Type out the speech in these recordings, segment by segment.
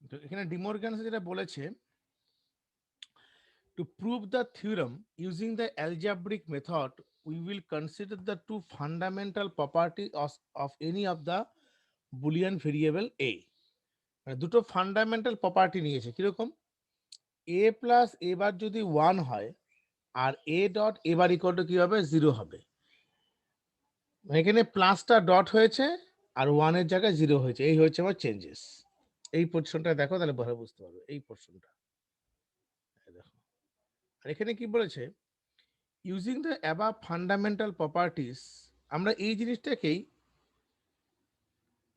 তো এখানে ডিমর্গানস যেটা বলেছে, to prove the theorem using the algebraic method, we will consider the two fundamental properties of any of the Boolean variable a. মানে দুটো fundamental property নিয়েছে, কিরকম? এ plus এ বার যদি 1 হয় আর a dot a bar equal to কি হবে? 0 হবে। এখানে প্লাসটা ডট হয়েছে আর 1 এর জায়গায় 0 হয়েছে, এই হচ্ছে আমার চেঞ্জেস। এই পোর্শনটা দেখো, তাহলে ভালো বুঝতে পারবে এই পোর্শনটা। দেখো, আর এখানে কি বলেছে, using the above fundamental properties, আমরা এই জিনিসটাকেই,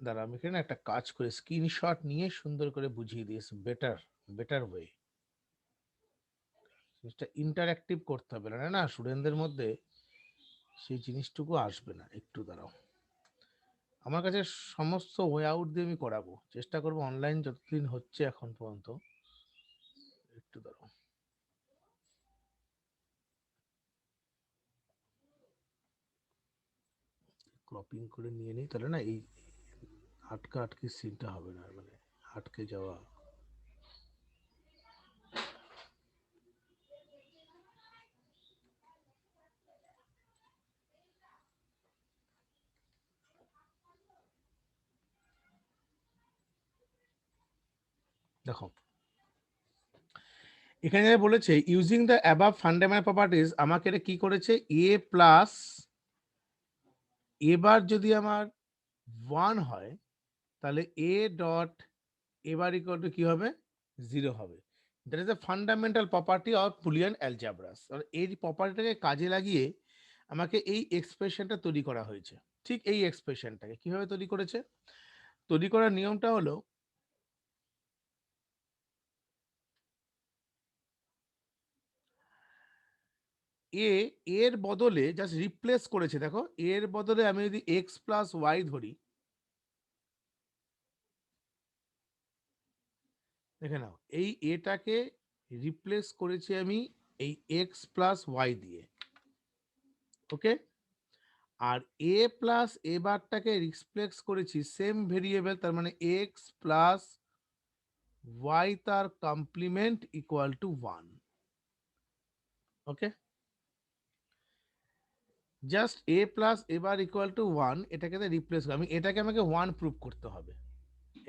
দাঁড়া আমি এখানে একটা কাজ করে স্ক্রিনশট নিয়ে সুন্দর করে বুঝিয়ে দিয়েছি, বেটার বেটার ওয়ে। জিনিসটা ইন্টারঅ্যাক্টিভ করতে হবে, না না স্টুডেন্টদের মধ্যে সেই জিনিসটুকু আসবে না। একটু দাঁড়াও, আমার কাছে সমস্ত ওয়ে আউট দিয়ে আমি করাবো, চেষ্টা করবো অনলাইন যতদিন হচ্ছে এখন পর্যন্ত। একটু দাঁড়াও, ক্রপিং করে নিয়ে নিই, তাহলে না এই আটকা আটকে সিনটা হবে না, মানে আটকে যাওয়া। দেখো এখানে বলেছে using the above fundamental properties, আমাকে এটা কি করেছে, এ প্লাস এবার যদি আমার 1 হয় তাহলে a dot a bar equal to কি হবে? 0 হবে। That is the fundamental property of Boolean algebras. এই প্রপার্টিটাকে কাজে লাগিয়ে আমাকে এই এক্সপ্রেশনটা তৈরি করা হয়েছে। ঠিক এই এক্সপ্রেশনটাকে কিভাবে তৈরি করেছে? তৈরি করার নিয়মটা হলো, এ এর বদলে জাস্ট রিপ্লেস করেছে। দেখো এর বদলে আমি যদি এক্স প্লাস ওয়াই ধরি, দেখে নাও এই এটাকে রিপ্লেস করেছি আমি এই এক্স প্লাস ওয়াই দিয়ে। ওকে, আর এ প্লাস এ বারটাকে রিপ্লেস করেছি সেম ভেরিয়েবল, তার মানে এক্স প্লাস ওয়াই তার complement equal to 1। Okay, just A plus A bar equal to 1, এটাকে রিপ্লেস, আমি এটাকে আমাকে 1 প্রুভ করতে হবে,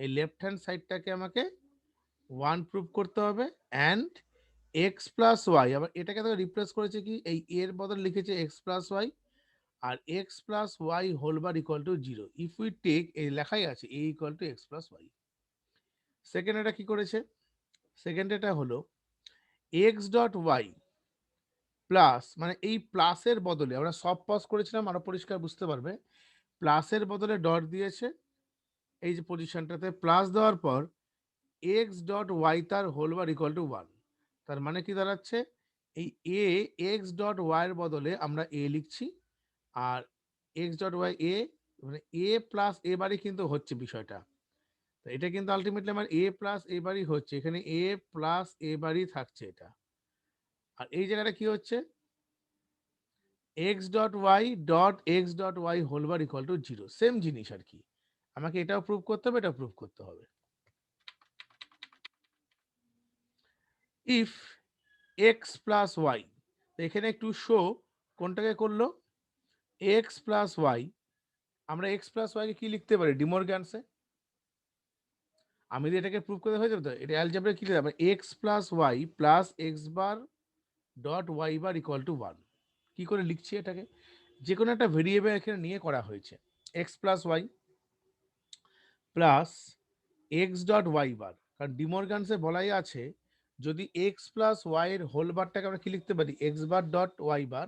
এই লেফট হ্যান্ড সাইডটাকে আমাকে 1 প্রুভ করতে হবে। অ্যান্ড এক্স প্লাস ওয়াই, আবার এটাকে তো রিপ্লেস করেছে কি, এই এর বদলে লিখেছে এক্স প্লাস ওয়াই, আর x plus y whole bar equal to 0 if we take, এই লেখাই আছে a equal to x plus y. Second এটা কি করেছে, সেকেন্ড এটা হলো এক্স ডট ওয়াই প্লাস, মানে এই প্লাসের বদলে আমরা সব পজ করেছিলাম, আরো পরিষ্কার বুঝতে পারবে, প্লাসের বদলে ডট দিয়েছে এই যে পজিশনটাতে, প্লাস দেওয়ার পর এক্স ডট ওয়াই তার হোল বার ইকুয়াল টু 1। তার মানে কি দাঁড়াচ্ছে, এই এ এক্স ডট ওয়াই এর বদলে আমরা এ লিখছি, আর এক্স ডট ওয়াই এ, মানে এ প্লাস এ বারই কিন্তু হচ্ছে বিষয়টা। তো এটা কিন্তু আলটিমেটলি আমার এ প্লাস এ বারই হচ্ছে, এখানে এ প্লাস এ বারই থাকছে এটা। আর এই জায়গাটা কি হচ্ছে, X dot Y dot X dot Y whole bar equal to 0, same জিনিস আর কি। আমাকে এটাও প্রুভ করতে হবে, এটাও প্রুভ করতে হবে। ইফ এক্স প্লাস ওয়াই, এখানে একটু শো কোনটাকে করলো, এক্স প্লাস ওয়াই, আমরা এক্স প্লাস ওয়াইকে কি লিখতে পারি ডিমর্গানসে, আমি যদি এটাকে প্রুভ করতে হয়ে যাবে, তো এটা অ্যালজেব্রা কি লিখতে হবে, X plus Y plus x bar dot Y bar equal to 1। কি করে লিখছি এটাকে, যে কোনো একটা ভেরিয়েবল এখানে নিয়ে করা হয়েছে, x plus Y plus x dot Y bar, কারণ ডিমর্গানসে বলাই আছে যদি এক্স প্লাস ওয়াই এর হোল বারটাকে আমরা কি লিখতে পারি, x bar dot Y bar,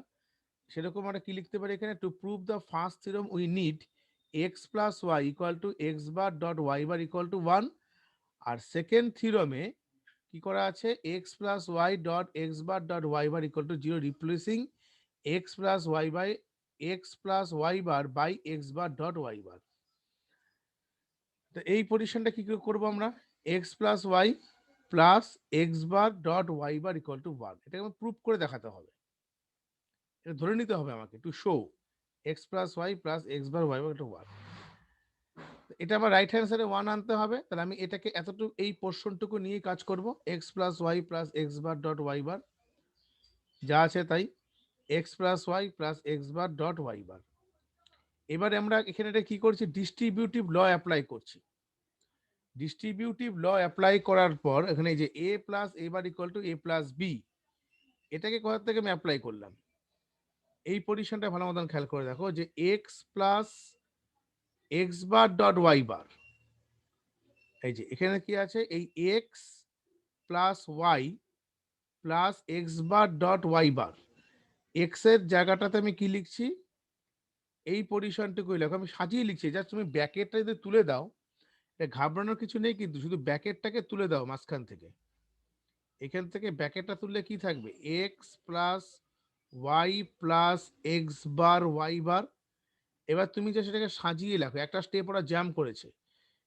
সেরকম আমরা কি লিখতে পারি এখানে, to prove the first theorem we need x plus y equal to x bar dot Y bar equal to 1। আর সেকেন্ড থিওরেমে কি করা আছে, x plus Y dot x bar dot Y bar equal to 0, replacing x plus y by x plus Y bar by x bar dot Y bar. তো এই পজিশনটা কি করে করবো আমরা, x plus Y plus x bar dot Y bar equal to 1, এটাকে আমার prove করে দেখাতে হবে, এটা ধরে নিতে হবে আমাকে, to show X plus Y plus x bar Y bar to 1। এটা আমার রাইট হ্যান্ড সাইডে 1 আনতে হবে, তাহলে আমি এটাকে এতটুকু এই পোর্শনটুকু নিয়ে কাজ করব। x plus Y plus x bar dot Y bar যা আছে তাই, x plus Y plus x bar dot Y bar. এবারে আমরা এখানে এটা কি করছি, ডিস্ট্রিবিউটিভ ল অ্যাপ্লাই করছি। ডিস্ট্রিবিউটিভ ল অ্যাপ্লাই করার পর এখানে এই যে a plus a bar equal to a plus b, এটাকে কোথা থেকে আমি অ্যাপ্লাই করলাম, এই পজিশনটা ভালো মতন খেয়াল করে দেখো যে x plus x bar dot Y bar, এই যে এখানে কি আছে, এই x plus Y plus x bar dot Y bar, x এর জায়গাটাতে আমি কি লিখছি, এই পজিশনটুকুই লেখো, আমি সাজিয়ে লিখছি। জাস্ট তুমি ব্যাকেটটা যদি তুলে দাও, ঘাবড়ানোর কিছু নেই, কিন্তু শুধু ব্যাকেটটাকে তুলে দাও মাঝখান থেকে। এখান থেকে ব্যাকেটটা তুললে কি থাকবে, x plus Y plus x bar Y bar. এবার তুমি যে সেটাকে সাজিয়ে লেখো, একটা স্টেপ ওরা জ্যাম করেছে,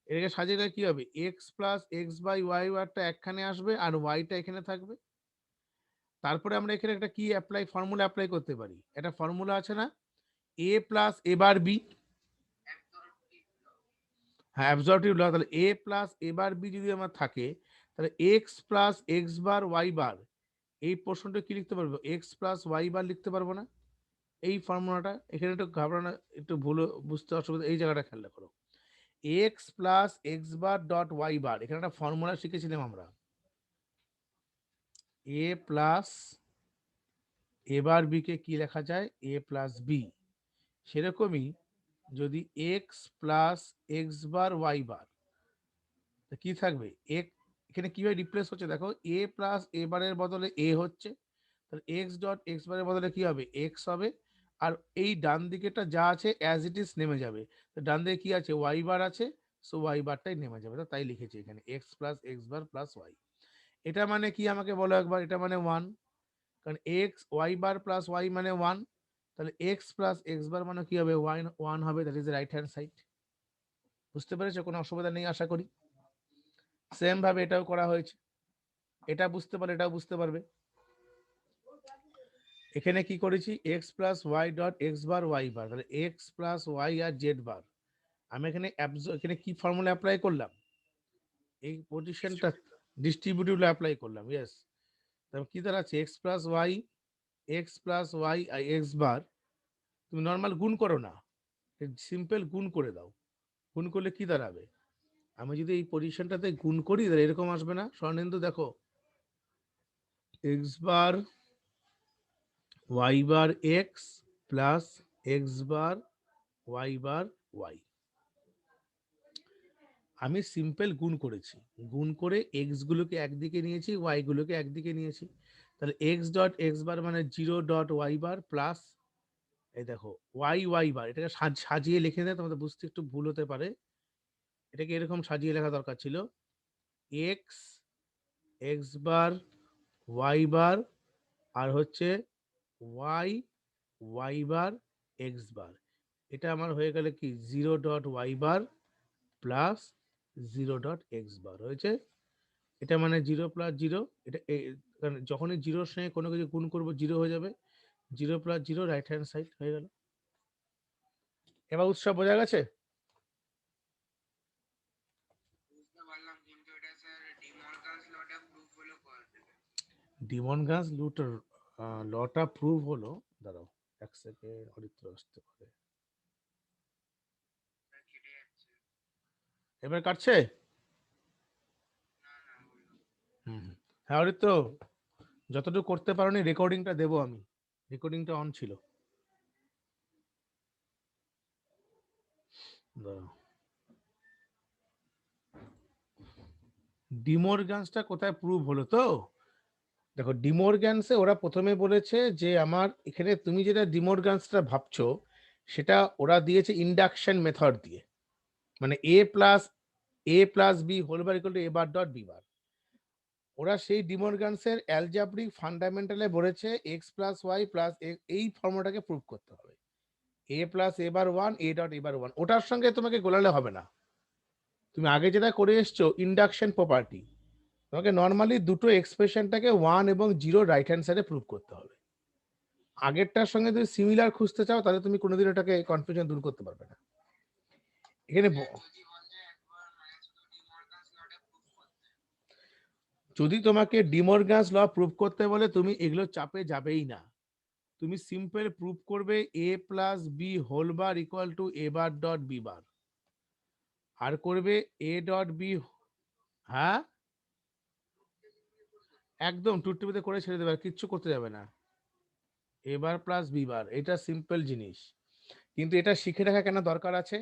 এটাকে সাজিয়ে লেখা কি হবে, X plus X by Y বারটা একখানে আসবে আর ওয়াইটা এখানে থাকবে। তারপরে আমরা এখানে একটা কি অ্যাপ্লাই, ফর্মুলা অ্যাপ্লাই করতে পারি, একটা ফর্মুলা আছে না, এ প্লাস এ বার বি। হ্যাঁ, অ্যাবজর্পটিভ ল। তাহলে এ প্লাস এ বার বি যদি আমার থাকে, তাহলে x plus x bar Y bar, এই পোর্শনটা কি লিখতে পারবো, এক্স প্লাস ওয়াই বার লিখতে পারবো না। এই ফর্মুলাটা এখানে একটু ঘাবড়ানো, একটু ভুল বুঝতে অসুবিধা, এই জায়গাটা খেয়াল করো, x plus x bar dot Y bar, এখানে একটা ফর্মুলা শিখেছিলাম আমরা, এ প্লাস এ বার বি কে কি লেখা যায়, এ প্লাস বি। সেরকমই যদি x plus x bar Y bar, কি থাকবে, এখানে কিভাবে রিপ্লেস হচ্ছে দেখো, এ প্লাস এ বারের বদলে এ হচ্ছে, তাহলে এক্স ডট এক্স বারের বদলে কি হবে, এক্স হবে। আর এই ডান দিকেটা যা আছে অ্যাজ ইট ইজ নেমে যাবে, তো ডান দিকে কি আছে, ওয়াই বার আছে, সো ওয়াই বারটাই নেমে যাবে। তো তাই লিখেছি এখানে x plus x bar plus Y. এটা মানে কি আমাকে বলো একবার, এটা মানে 1, কারণ x y bar plus Y মানে 1, তাহলে এক্স প্লাস এক্স বার মানে কি হবে, ওয়াই 1 হবে, that is the right hand side. বুঝতে পেরেছো, কোনো অসুবিধা নেই আশা করি। সেম ভাবে এটাও করা হয়েছে, এটা বুঝতে পারলে এটাও বুঝতে পারবে। এখানে কি করেছি, x plus Y dot x bar Y bar, তাহলে এক্স প্লাস ওয়াই আর জেড বার। আমি এখানে এখানে কি ফর্মুলা অ্যাপ্লাই করলাম, এই পজিশনটা ডিস্ট্রিবিউটিভ অ্যাপ্লাই করলাম, ইয়েস। তাহলে কি দাঁড়াচ্ছে, এক্স প্লাস ওয়াই আর এক্স বার, তুমি নর্মাল গুণ করো না, সিম্পল গুণ করে দাও। গুণ করলে কি দাঁড়াবে, আমি যদি এই পজিশনটাতে গুণ করি তাহলে এরকম আসবে না স্বর্ণেন্দু, দেখো x bar Y bar x plus x bar y bar Y. আমি সিম্পল গুণ করেছি, গুণ করে এক্স গুলোকে একদিকে নিয়েছি, ওয়াই গুলোকে একদিকে নিয়েছি, তাহলে এক্স ডট এক্স বার মানে 0 ডট ওয়াই বার প্লাস, এই দেখো ওয়াই ওয়াই বার, এটাকে সাজিয়ে লিখে দেয়, তোমাদের বুঝতে একটু ভুল হতে পারে, এটাকে এরকম সাজিয়ে লেখা দরকার ছিল, x x bar y bar আর হচ্ছে Y Y bar x bar. এটা আমার হয়ে গেলে কি 0 dot y bar plus 0 dot x bar হয়েছে। এটা মানে 0 প্লাস 0, এটা যখনই 0-র সঙ্গে কোনো কিছু গুণ করবো 0 হয়ে যাবে, 0 প্লাস 0 রাইট হ্যান্ড সাইড হয়ে গেল। এবার উৎসব বোঝা গেছে। ডিমনগান্স লটা প্রুভ হলো, দাঁড়াও এক সেকেন্ড, অরিত্র আসতে পারে, এবার কাটছে। হ্যাঁ অরিত্র, যতটুকু করতে পারোনি রেকর্ডিংটা দেবো আমি, রেকর্ডিংটা অন ছিল, দাঁড়াও। ডিমোরগান্সটা কোথায় প্রুভ হলো তো, দেখো ডিমোরগান্সে ওরা প্রথমে বলেছে যে আমার এখানে তুমি যেটা ডিমোরগান্সটা ভাবছো সেটা ওরা দিয়েছে ইন্ডাকশন মেথড দিয়ে, মানে a plus b whole bar equal to a bar dot b bar. ওরা সেই ডিমোরগান্সের অ্যালজাব্রিক ফান্ডামেন্টালে বলেছে এক্স প্লাস ওয়াই প্লাস এই ফর্মুলাটাকে প্রুভ করতে হবে, a plus A bar one a dot a bar one, ওটার সঙ্গে তোমাকে গোলালে হবে না। তুমি আগে যেটা করে এসছো ইন্ডাকশন প্রপার্টি, তোমাকে নর্মালি দুটো এক্সপ্রেশনটাকে 1 এবং 0 রাইট হ্যান্ড সাইডে প্রুভ করতে হবে। আগেরটার সঙ্গে যদি সিমিলার খুঁজতে চাও তাহলে তুমি কোনোদিন ওটাকে কনফিউশন দূর করতে পারবে না। এখানে যদি তোমাকে ডিমরগানস ল প্রুভ করতে বলে তুমি এগুলো চাপে যাবেই না, তুমি সিম্পল প্রুভ করবে a plus b whole bar equal to a bar dot b bar, আর করবে এ ডট বি। হ্যাঁ একদম টুথ টেবিলে করে ছেড়ে দেবে, আর কিচ্ছু করতে যাবে না। এ বার প্লাস বি বার, এটা সিম্পল জিনিস। কিন্তু এটা শিখে রাখা কেন দরকার আছে,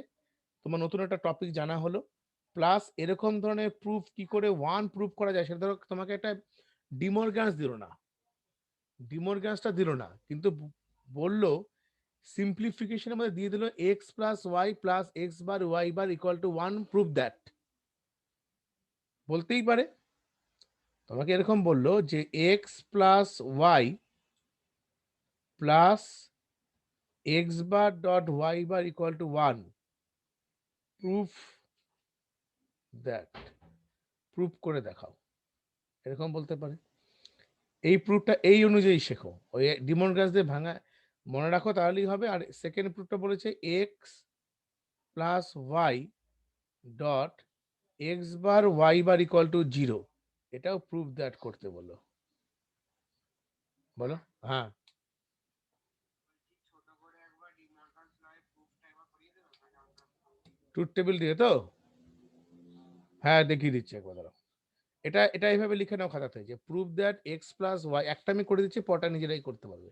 তোমার নতুন একটা টপিক জানা হলো, প্লাস এরকম ধরনের প্রুফ কি করে ওয়ান প্রুফ করা যায় সেটা ধরো তোমাকে একটা ডিমরগানস দিল না, ডিমরগানসটা দিল না, কিন্তু বললো সিম্পলিফিকেশনের মধ্যে দিয়ে দিল X plus Y plus x bar Y bar equal to one, proof that. বলতেই পারে তোমাকে এরকম বললো যে X plus Y plus x bar dot Y bar equal to one, proof that, proof করে দেখাও, এরকম বলতে পারে। এই প্রুফটা এই অনুযায়ী শেখো, ওই ডিমরগানস দিয়ে ভাঙা মনে রাখো তাহলেই হবে। আর সেকেন্ড প্রুফটা বলেছে X plus Y dot x bar Y bar equal to zero, এটাও প্রুফ দ্যাট করতে বলো। বলো হ্যাঁ। ট্রুথ টেবিল দিয়ে তো, হ্যাঁ দেখিয়ে দিচ্ছি একবার দাঁড়াও। এটা এটা এইভাবে লিখে নাও খাতাতে, যে proof that X plus Y, একটা আমি করে দিচ্ছি, পটা নিজেরাই করতে পারবে।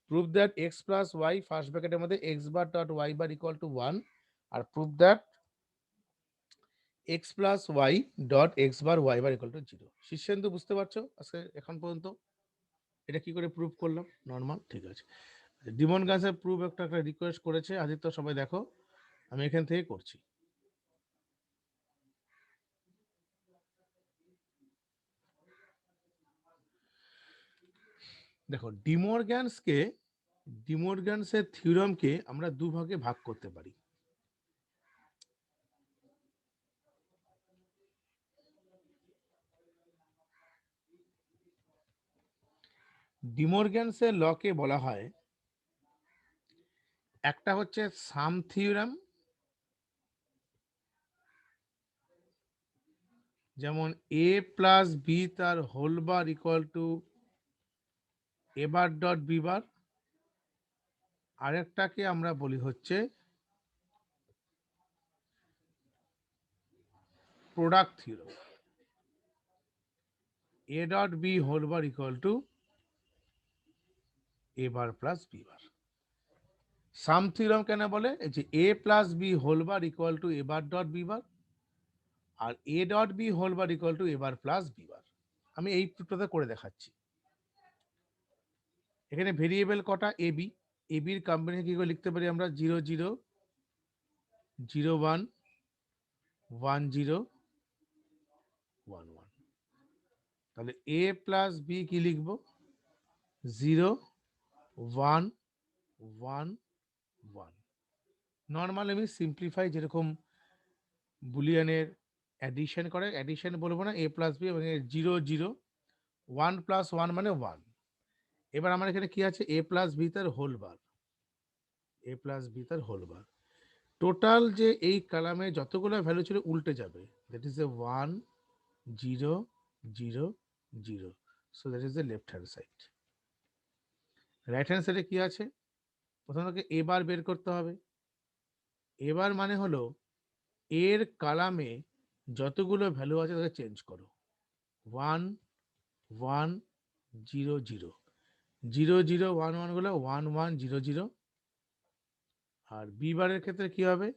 Proof that X plus Y first ব্র্যাকেটের মধ্যে X bar dot Y bar equal to one, আর proof that X plus Y dot x bar Y bar equal to zero. Shirshendu বুঝতে পারছো আজকে এখন পর্যন্ত এটা কি করে প্রুফ করলাম? নর্মাল, ঠিক আছে। ডিমন গাছের প্রুফ একটা একটা রিকোয়েস্ট করেছে আদিত্য, সবাই দেখো আমি এখান থেকে করছি। দেখো ডিমরগানসের থিওরামকে আমরা দুভাগে ভাগ করতে পারি। ডিমরগানসের লকে বলা হয়, একটা হচ্ছে সাম থিওরাম, যেমন এ প্লাস বি তার whole bar equal to a bar dot b bar. আরেকটাকে আমরা বলি হচ্ছে product theorem, a dot b whole bar equal to a bar plus b bar. Sum theorem কেন বলে, যে a plus b whole bar equal to a bar dot b bar, আর a dot b whole bar equal to a bar plus b bar. আমি এই প্রুফটাতে করে দেখাচ্ছি। এখানে variable কটা, এ বি, এ বির কম্বিনেশন কি করে লিখতে পারি আমরা, 0 0 0 1 1 0 1 1। তাহলে এ প্লাস বি কি লিখবো, 0 1 1 1। নর্মাল আমি সিম্পলিফাই যেরকম বুলিয়ানের অ্যাডিশন করে, অ্যাডিশন বলবো না, এ প্লাস বি এবং 0 0 1 প্লাস 1 মানে 1। এবার আমার এখানে কি আছে, এ প্লাস বি তার হোল বার, এ প্লাস বি তার হোল বার। টোটাল যে এই কলামে যতগুলো ভ্যালু ছিল উল্টে যাবে, that is a 1 0 0 0। So that is the left hand side. Right hand সাইডে কি আছে, প্রথমে এবার বের করতে হবে। এবার মানে হলো এর কলামে যতগুলো ভ্যালু আছে তাকে চেঞ্জ করো, 1 1 0 0 0 0 1 1 গুলো 1 1 0 0। আর বি বারের ক্ষেত্রে কি হবে,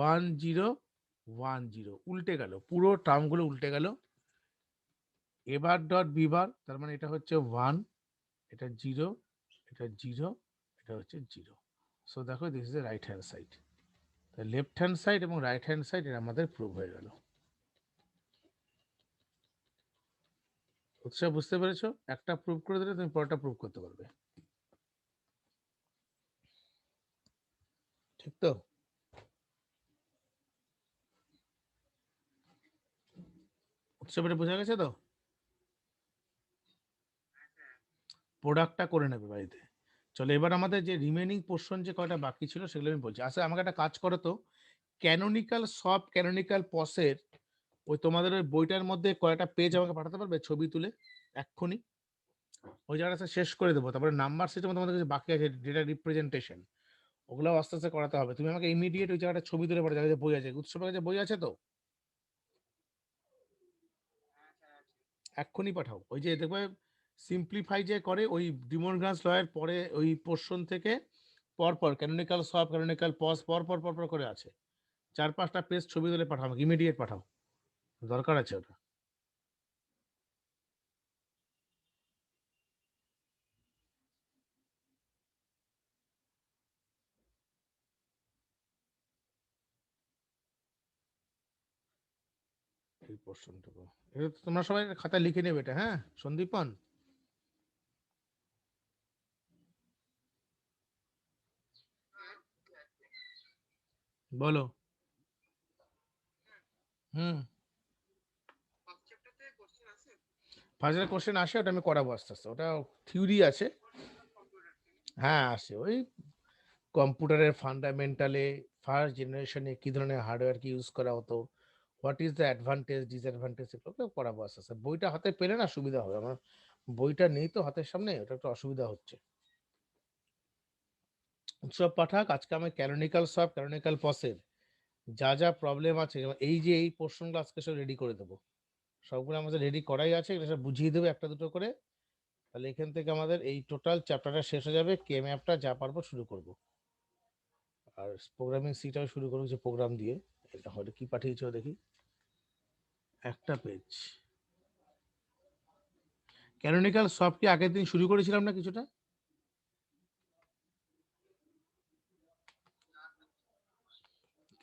1 0 1 0, উল্টে গেল, পুরো টার্মগুলো উল্টে গেল। এবার ডট বি বার, তার মানে এটা হচ্ছে 1, এটা 0, এটা 0, এটা হচ্ছে 0। সো দেখো this is A right hand side. Left hand side এবং রাইট হ্যান্ড সাইড এটা আমাদের প্রুভ হয়ে গেল। উৎসাহ বুঝতে পেরেছো? একটা প্রুভ করে দিলে তুমি পরেরটা প্রুভ করতে পারবে, ঠিক তো? উৎসাহ বোঝা গেছে তো? প্রোডাক্টটা করে নেবে বাড়িতে। চলো এবার আমাদের যে রিমেনিং পোর্শন যে কয়টা বাকি ছিল সেগুলো আমি বলছি। আচ্ছা আমাকে একটা কাজ করো তো, ক্যানোনিক্যাল সব ক্যানোনিক্যাল পসের ওই তোমাদের ওই বইটার মধ্যে কয়টা পেজ আমাকে পাঠাতে পারবে ছবি তুলে এক্ষুনি? ওই জায়গাটা শেষ করে দেবো, তারপরে নাম্বার সিস্টেম তোমাদের কাছে বাকি আছে, ডেটা রিপ্রেজেন্টেশন, ওগুলো আস্তে আস্তে করাতে হবে। তুমি আমাকে ইমিডিয়েট ওই জায়গাটা ছবি তুলে পাঠাও, জায়গায় বই আছে, উৎসবের কাছে বই আছে তো, এক্ষুনি পাঠাও। ওই যে দেখবে সিম্পলিফাই যে করে ওই ডিমোরগানস লয়ের পরে ওই পোর্শন থেকে পরপর ক্যানোনিক্যাল সব ক্যানোনিক্যাল পজ পর পর করে আছে, 4-5টা পেজ ছবি তুলে পাঠাও, আমাকে ইমিডিয়েট পাঠাও, দরকার আছে ওটা। এই পোর্শনটুকু এটা তোমরা সবাই খাতায় লিখে নেবে এটা, হ্যাঁ সন্দীপন? বলো। হুম, ফার্স্ট কোশ্চেন আসে, ওটা আমি করাবো আস্তে আস্তে, ওটা থিওরি আছে। হ্যাঁ আসে, ওই কম্পিউটারের ফান্ডামেন্টালে ফার্স্ট জেনারেশনে কি ধরনের হার্ডওয়্যার কি ইউজ করা হতো, what is the advantage disadvantage, এগুলো করাবো আস্তে আস্তে। বইটা হাতে পেলে না সুবিধা হবে, আমার বইটা নেই তো হাতের সামনে, ওটা একটু অসুবিধা হচ্ছে। উৎসব পাঠাক, আজকে আমি ক্যানোনিক্যাল সব ক্যানোনিক্যাল পসের যা যা প্রবলেম আছে, এই যে এই পোর্শনগুলো আজকে সব রেডি করে দেবো, সবগুলো আমাদের রেডি করাই আছে, এটা সব বুঝিয়ে দেবো একটা দুটো করে। তাহলে এখান থেকে আমাদের এই টোটাল চ্যাপ্টারটা শেষ হয়ে যাবে, কে ম্যাপটা যা পারবো শুরু করব। আর প্রোগ্রামিং সিটাও শুরু করবো, যে প্রোগ্রাম দিয়ে। এটা হয়তো কি পাঠিয়েছো দেখি, একটা পেজ। ক্যানোনিক্যাল সব কি আগের দিন শুরু করেছিলাম না কিছুটা?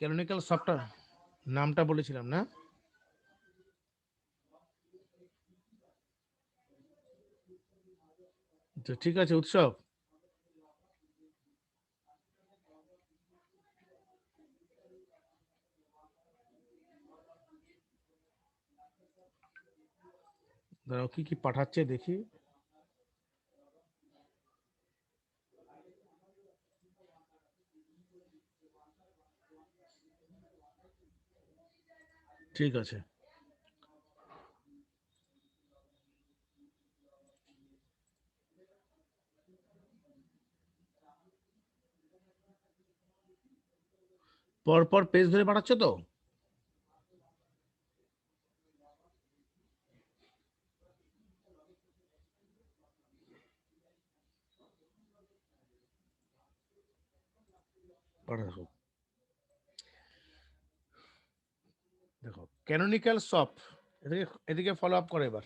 ক্যানোনিক্যাল সবটা নামটা বলেছিলাম না? তো ঠিক আছে উৎসব, দাঁড়াও কি কি পাঠাচ্ছে দেখি। ঠিক আছে, পরপর পেজ ধরে পাঠাচ্ছ তো? পাঠাচ্ছ, দেখো ক্যানোনিক্যাল সব, এদিকে এদিকে ফলো আপ করে এবার।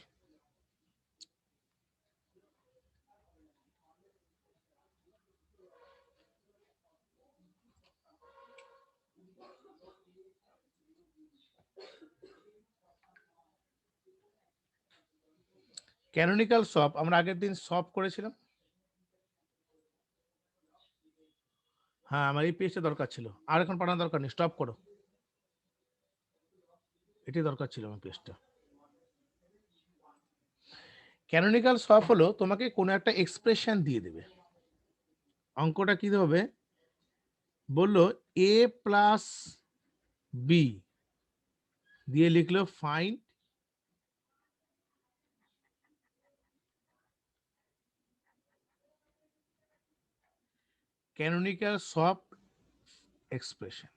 ক্যানোনিক্যাল সব আমরা আগের দিন সব করেছিলাম। হ্যাঁ আমার এই পেজটা দরকার ছিল, আর এখন পাঠানোর দরকার নেই, স্টপ করো, এটাই দরকার ছিল আমার পেজটা। ক্যানোনিক্যাল সব হলো তোমাকে কোনো একটা এক্সপ্রেশন দিয়ে দেবে, অঙ্কটা কি হবে বললো, এ প্লাস বি দিয়ে লিখলো ফাইন্ড ক্যানোনিক্যাল সব এক্সপ্রেশন।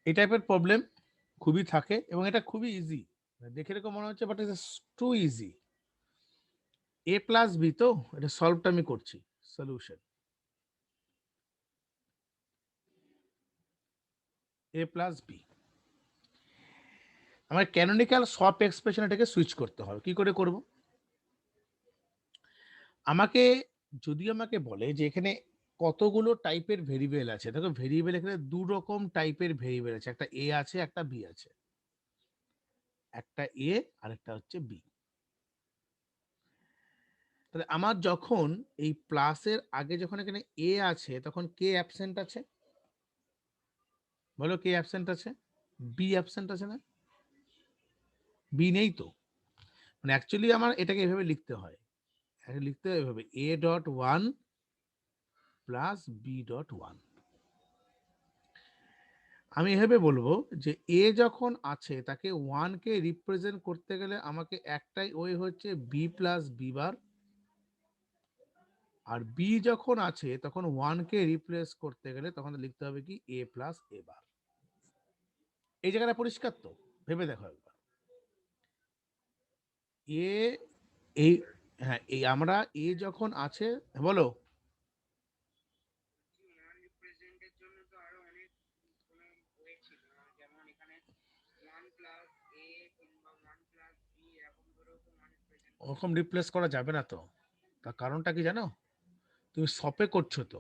এই টাইপের প্রবলেম খুবই থাকে এবং এটা খুবই ইজি, দেখে এরকম মনে হচ্ছে but it's too easy. A plus B, তো এটা সলভটা আমি করছি, সলিউশন এ প্লাস বি। আমার ক্যানোনিক্যাল সব এক্সপ্রেশন এটাকে সুইচ করতে হবে, কি করে করব? আমাকে যদি আমাকে বলে যে এখানে কতগুলো টাইপের ভেরিয়েবল আছে, দেখো ভেরিয়েবল এখানে দু রকম টাইপের ভেরিয়েবল আছে, একটা এ আছে একটা বি আছে, একটা এ আর একটা হচ্ছে বি। তাহলে আমার যখন এই প্লাসের আগে যখন এখানে এ আছে তখন কে অ্যাবসেন্ট আছে, বলো কে অ্যাবসেন্ট আছে? বি অ্যাবসেন্ট আছে না? বি নেই তো, মানে অ্যাকচুয়ালি আমার এটাকে এভাবে লিখতে হয়, লিখতে হয় এভাবে, A dot one plus B dot one. আমি এভাবে বলবো যে এ যখন আছে তাকে 1 কে রিপ্রেজেন্ট করতে গেলে আমাকে একটাই ওয়ে হচ্ছে বি প্লাস বি বার, আর বি যখন আছে তখন 1 কে রিপ্লেস করতে গেলে তখন লিখতে হবে কি এ প্লাস এ বার। এই জায়গাটা পরিষ্কার তো? ভেবে দেখো একবার। এ এই হ্যাঁ এই আমরা এ যখন আছে, বলো। ওরকম রিপ্লেস করা যাবে না তো, তার কারণটা কি জানো? তুমি সপে করছো তো,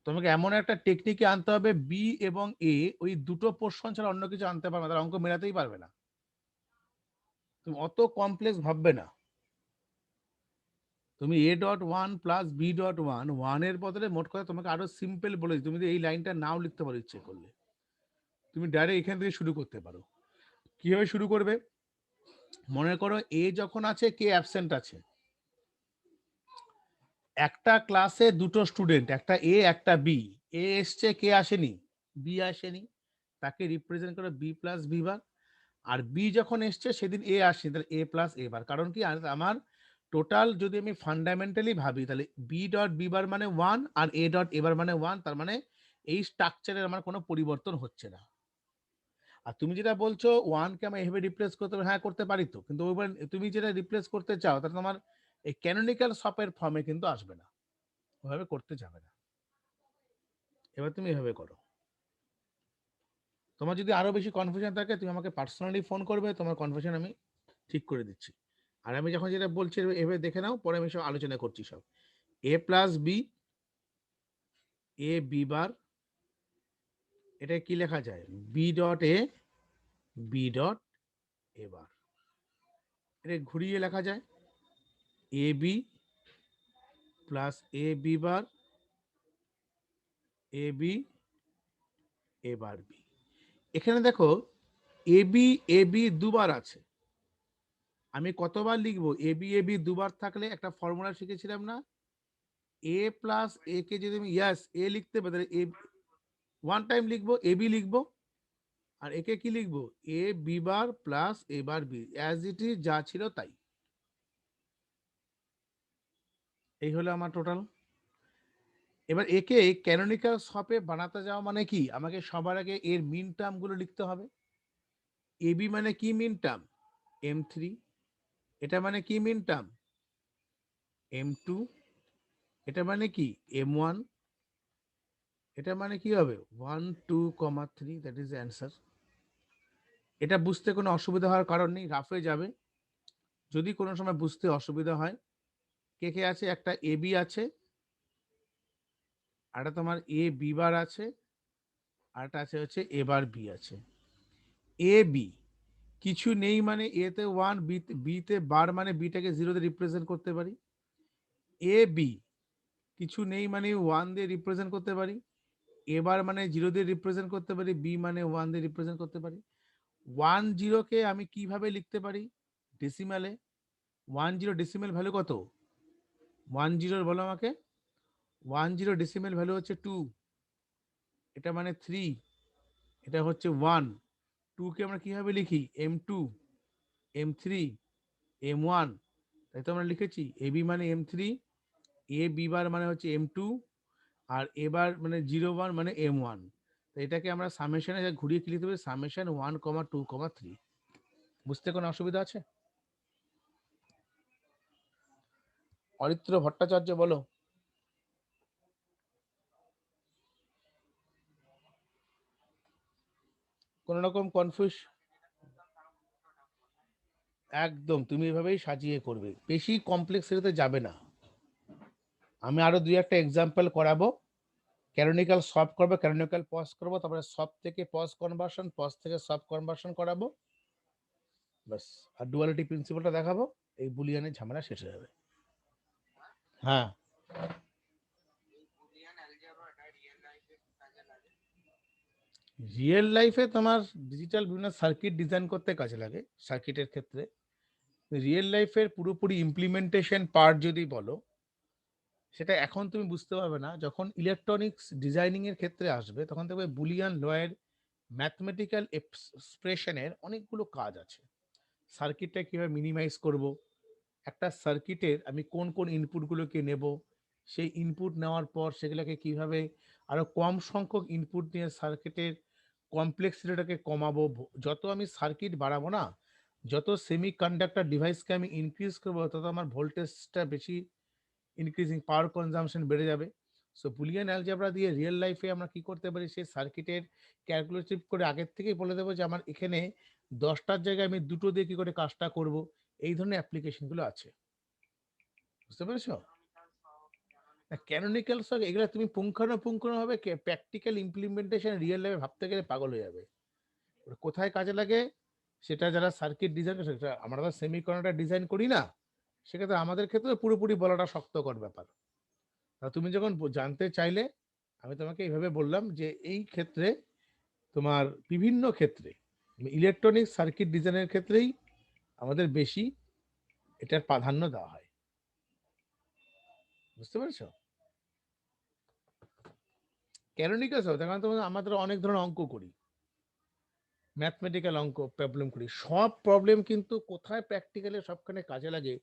তোমাকে এমন একটা টেকনিকে আনতে হবে বি এবং এ ওই দুটো পোর্শন ছাড়া অন্য কিছু আনতে পারবে না, তার অঙ্ক মেলাতেই পারবে না। তুমি অত কমপ্লেক্স ভাববে না। তুমি A dot one plus B dot one, ওয়ানের বদলে মোট কথা তোমাকে আরো সিম্পল বলে দিই, তুমি যদি এই লাইনটা নাও লিখতে পারো ইচ্ছে করলে, তুমি ডাইরেক্ট এখান থেকে শুরু করতে পারো। কিভাবে শুরু করবে? মনে করো এ যখন আছে কে অ্যাবসেন্ট আছে, একটা ক্লাসে দুটো স্টুডেন্ট, একটা এ একটা বি। এ এসছে, কে আসেনি, বি আসেনি, তাকে রিপ্রেজেন্ট করে বি প্লাস বি বার। আর বি যখন এসছে সেদিন এ আসেনি, তাহলে এ প্লাস এ বার। কারণ কি আমার টোটাল যদি আমি ফান্ডামেন্টালি ভাবি তাহলে বি ডট বি বার মানে 1 আর এ ডট এ বার মানে 1, তার মানে এই স্ট্রাকচারের আমার কোনো পরিবর্তন হচ্ছে না। আর তুমি যেটা বলছো 1 কে আমি এভাবে রিপ্লেস করতে পারি, হ্যাঁ করতে পারি তো, কিন্তু ওইবার তুমি যেটা রিপ্লেস করতে চাও তাহলে তোমার এই ক্যানোনিক্যাল সপের ফর্মে কিন্তু আসবে না, ওভাবে করতে যাবে না। এবার তুমি এভাবে করো। তোমার যদি আরো বেশি কনফিউশন থাকে তুমি আমাকে পার্সোনালি ফোন করবে, তোমার কনফিউশন আমি ঠিক করে দিচ্ছি। আর আমি যখন যেটা বলছি এভাবে দেখে নাও, পরে আমি সব আলোচনা করছি সব। A plus b, a b bar, এটা কি লেখা যায়? B dot a, b dot a bar. এটা ঘুরিয়ে লেখা যায় a b plus a b bar, a b a bar b. এখানে দেখো এ বি দুবার আছে, আমি কতবার লিখবো? এ বি দুবার থাকলে একটা ফর্মুলা শিখেছিলাম না, এ প্লাস এ কে যদি আমি ইয়াস এ লিখতে পারি তাহলে এ ওয়ান টাইম লিখবো, এ বি লিখবো, আর একে কি লিখবো? A b bar plus A bar b, as it is যা ছিল তাই। এই হলো আমার টোটাল। এবার একে ক্যানোনিক্যাল শপে বানাতে যাওয়া মানে কি, আমাকে সবার আগে এর মিন টার্ম গুলো লিখতে হবে। এ বি মানে কি মিন টার্ম? M3। এটা মানে কি মিন টার্ম? M2। এটা মানে কি? M1। এটা মানে কি হবে? 1 2 3, দ্যাট ইজ অ্যান্সার। এটা বুঝতে কোনো অসুবিধা হওয়ার কারণ নেই, রাফে যাবে। যদি কোনো সময় বুঝতে অসুবিধা হয়, কে কে আছে? একটা এ বি আছে, আর একটা তোমার এ বি বার আছে, আর একটা আছে হচ্ছে এ বার বি আছে। এ বি কিছু নেই মানে এ তে 1, বি তে বার মানে বিটাকে 0 তে রিপ্রেজেন্ট করতে পারি। এ বি কিছু নেই মানে 1 দিয়ে রিপ্রেজেন্ট করতে পারি, এ বার মানে 0 দিয়ে রিপ্রেজেন্ট করতে পারি, বি মানে 1 দিয়ে রিপ্রেজেন্ট করতে পারি। 1 0 কে আমি কিভাবে লিখতে পারি? ডেসিমালে। 1 0 ডেসিমাল ভ্যালু কত? 1 0 বলো আমাকে। 1 0 ডেসিমাল ভ্যালু হচ্ছে 2, এটা মানে 3, এটা হচ্ছে 1। 2 কে আমরা কিভাবে লিখি? M2, M3, M1। তাই তো আমরা লিখেছি এ বি মানে M3, এ বি বার মানে হচ্ছে M2, আর এবার মানে 0 1 মানে M1। তো এটাকে আমরা সামেশনে ঘুরিয়ে কি লিখতে হবে? সামেশন 1 2 3। বুঝতে কোনো অসুবিধা আছে? অরিত্র ভট্টাচার্য বলো। কোন রকম কনফিউজ? একদম তুমি এভাবেই সাজিয়ে করবে, বেশি কমপ্লেক্সিটিতে যাবে না। আমি আরো দুই একটা এক্সাম্পল করাবো। ক্যানোনিক্যাল সব করবো, ক্যানোনিক্যাল পজ করবো, তারপরে সব থেকে পজ কনভার্সন, পজ থেকে সব কনভার্সন করাবো, ব্যাস। আর ডুয়ালিটি প্রিন্সিপালটা দেখাবো, এই বুলিয়ানের ঝামেলা শেষ হয়ে যাবে। হ্যাঁ, রিয়েল লাইফে তোমার ডিজিটাল বিভিন্ন সার্কিট ডিজাইন করতে কাজে লাগে সার্কিটের ক্ষেত্রে। রিয়েল লাইফের পুরোপুরি ইমপ্লিমেন্টেশন পার্ট যদি বলো, সেটা এখন তুমি বুঝতে পারবে না, যখন ইলেকট্রনিক্স ডিজাইনিং এর ক্ষেত্রে আসবে তখন দেখবে বুলিয়ান লয়ের ম্যাথমেটিক্যাল এক্সপ্রেশনের অনেকগুলো কাজ আছে। সার্কিটটা কিভাবে মিনিমাইজ করব, একটা সার্কিটের আমি কোন কোন ইনপুটগুলোকে নেব, সেই ইনপুট নেওয়ার পর সেগুলোকে কিভাবে আরো কম সংখ্যক ইনপুট নিয়ে সার্কিটের কমপ্লেক্সিটিটাকে কমাবো। যত আমি সার্কিট বাড়াবো না, যত সেমি কন্ডাক্টর ডিভাইসকে আমি ইনক্রিজ করবো, তত আমার ভোল্টেজটা বেশি ইনক্রিজিং, পাওয়ার কনজাম্পশন বেড়ে যাবে। সো বুলিয়ান অ্যালজেব্রা দিয়ে রিয়েল লাইফে আমরা কি করতে পারি, সেই সার্কিটের ক্যালকুলেটিভ করে আগের থেকেই বলে দেবো যে আমার এখানে 10টার জায়গায় আমি 2টো দিয়ে কি করে কাজটা করব। এই ধরনের অ্যাপ্লিকেশনগুলো আছে, বুঝতে পেরেছো? ক্যানোনিক্যাল সব এগুলো তুমি পুঙ্খানুপুঙ্খানুভাবে প্র্যাকটিক্যাল ইমপ্লিমেন্টেশন রিয়েল লাইফে ভাবতে গেলে পাগল হয়ে যাবে। ওটা কোথায় কাজে লাগে সেটা যারা সার্কিট ডিজাইন, সেটা আমরা তো সেমি কন্ডাক্টর ডিজাইন করি না, সেক্ষেত্রে আমাদের ক্ষেত্রে পুরোপুরি বলাটা শক্তকর ব্যাপার। তা তুমি যখন জানতে চাইলে আমি তোমাকে এইভাবে বললাম যে এই ক্ষেত্রে তোমার বিভিন্ন ক্ষেত্রে ইলেকট্রনিক সার্কিট ডিজাইনের ক্ষেত্রেই আমাদের বেশি এটার প্রাধান্য দেওয়া হয়, বুঝতে পেরেছো? ক্যানোনিকাল সব কারণ তোমার আমাদের অনেক ধরনের অঙ্ক করি, ম্যাথমেটিক্যাল অঙ্ক প্রবলেম করি, সব প্রবলেম কিন্তু কোথায় প্র্যাকটিক্যালে সবখানে কাজে লাগে,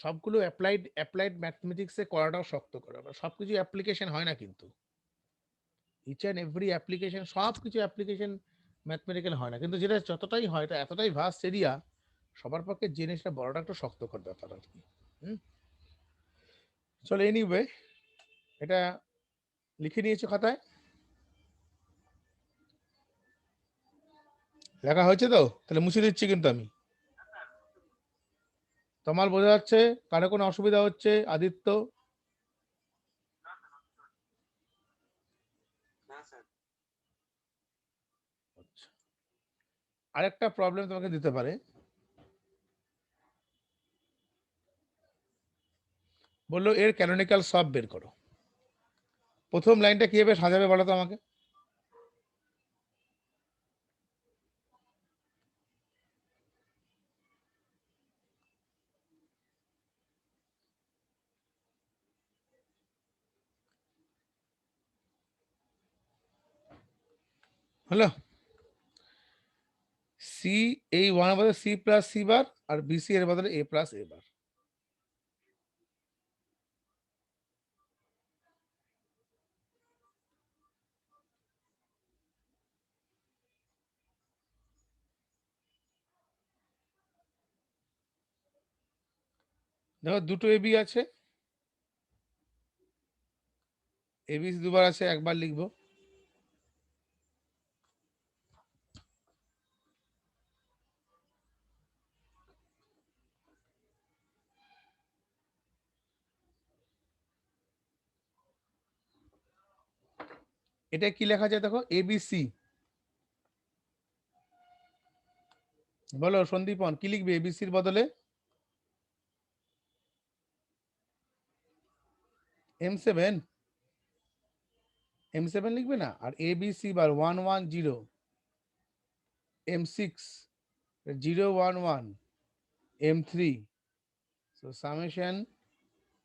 সবগুলো অ্যাপ্লাইড ম্যাথমেটিক্সে করাটাও শক্ত করা, সবকিছু অ্যাপ্লিকেশন হয় না কিন্তু, ইচ অ্যান্ড এভরি অ্যাপ্লিকেশন, সব কিছু অ্যাপ্লিকেশন ম্যাথমেটিক্যাল হয় না, কিন্তু যেটা যতটাই হয় এটা এতটাই ভাস্ট এরিয়া, সবার পক্ষে জিনিসটা বড়টা একটু শক্তকর ব্যাপার আর কি। চলো এনিওয়ে, এটা লিখে নিয়েছো খাতায়? লেখা হয়েছে তো? তাহলে মুছে দিচ্ছি কিন্তু আমি। তোমার বোঝা যাচ্ছে? কারো কোনো অসুবিধা হচ্ছে? আদিত্য? আচ্ছা, আরেকটা প্রবলেম তোমাকে দিতে পারে, বললো এর ক্যানোনিক্যাল সব বের করো। প্রথম লাইনটা কিভাবে সাজাবে বলো তো আমাকে? হলো সি, এই ওয়ান বদলে সি প্লাস সি বার, আর বিসি এর বদলে এ প্লাস এ বার। দেখো দুটো এবি আছে, এবিসি দুবার আছে, একবার লিখবো। এটা কি লেখা যায় দেখো, এবিসি। বলো সন্দীপন, কি লিখবে এবিসির বদলে? M7, M7 লিখবে না? আর এবিসি বার 110, M6 011, M3, so summation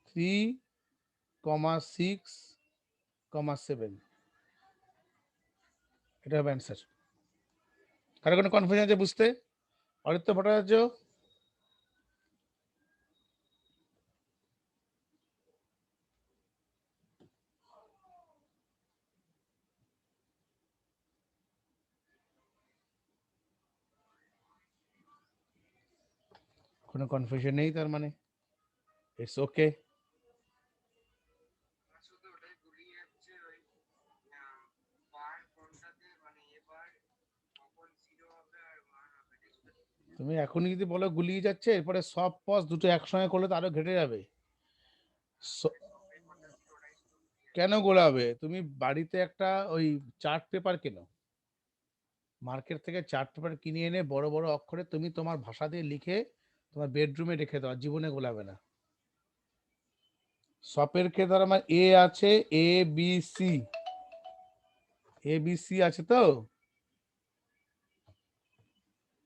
3,6,7, এটা হবে অ্যান্সার। কারো কোনো কনফিউশন আছে বুঝতে? অরিত্য ভট্টাচার্য? কোনো কনফিউশন নেই তার মানে, ইটস ওকে। তুমি এখনই যদি বলো গুলিয়ে যাচ্ছে, এরপরে সব পজ দুটো একসঙ্গে করলে তো আরো ঘেটে যাবে। কেন গোলাবে? তুমি বাড়িতে একটা ওই চার্ট পেপার কেনো, মার্কেট থেকে চার্ট পেপার কিনে এনে বড় বড় অক্ষরে তুমি তোমার ভাষা দিয়ে লিখে তোমার বেডরুমে রেখে দাও, জীবনে গোলাবে না। সপের ক্ষেত্রে আমার এ আছে, এ b c, a b C আছে তো,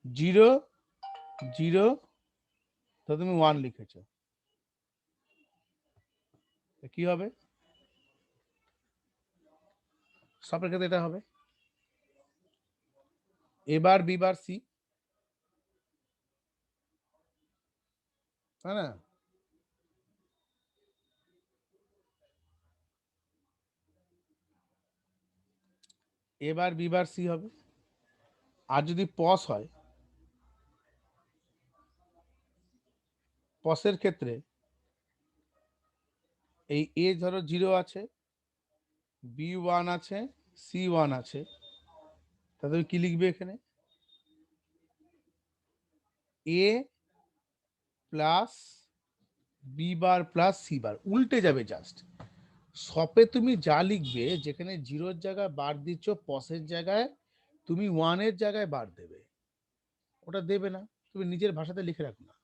0 0, তো তুমি 1 লিখেছো, কি হবে? সবের ক্ষেত্রে এটা হবে এ বার বি বার সি, তাই না? এ বার বি বার সি হবে। আর যদি পস হয়, পসের ক্ষেত্রে এই এ ধরো 0 আছে, বি 1 আছে, সি 1 আছে, তাহলে তুমি কি লিখবে এখানে? A plus b bar plus c bar, উল্টে যাবে জাস্ট। সপে তুমি যা লিখবে, যেখানে 0-র জায়গায় বার দিচ্ছ, পসের জায়গায় তুমি 1-এর জায়গায় বার দেবে, ওটা দেবে না, তুমি নিজের ভাষাতে লিখে রাখো না।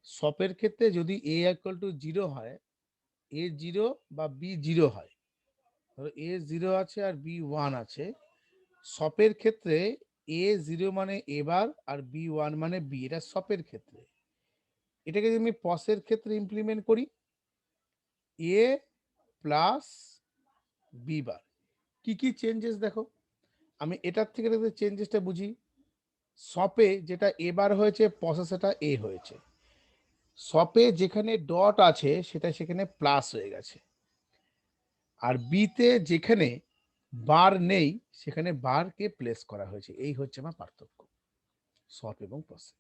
সপের ক্ষেত্রে যদি এ ইকুয়াল টু 0 হয়, এ 0 বা বি 0 হয়, ধরো এ 0 আছে আর বি 1 আছে, সপের ক্ষেত্রে এ 0 মানে এ বার আর বি 1 মানে বি, এটা সপের ক্ষেত্রে। এটাকে যদি আমি পসের ক্ষেত্রে ইমপ্লিমেন্ট করি, এ প্লাস বি বার, কি কি চেঞ্জেস দেখো, আমি এটার থেকে চেঞ্জেসটা বুঝি। সপে যেটা এ বার হয়েছে, পসে সেটা এ হয়েছে। সপে যেখানে ডট আছে সেটা সেখানে প্লাস হয়ে গেছে, আর বিতে যেখানে বার নেই সেখানে বারকে প্লেস করা হয়েছে। এই হচ্ছে আমার পার্থক্য সপ এবং পসে।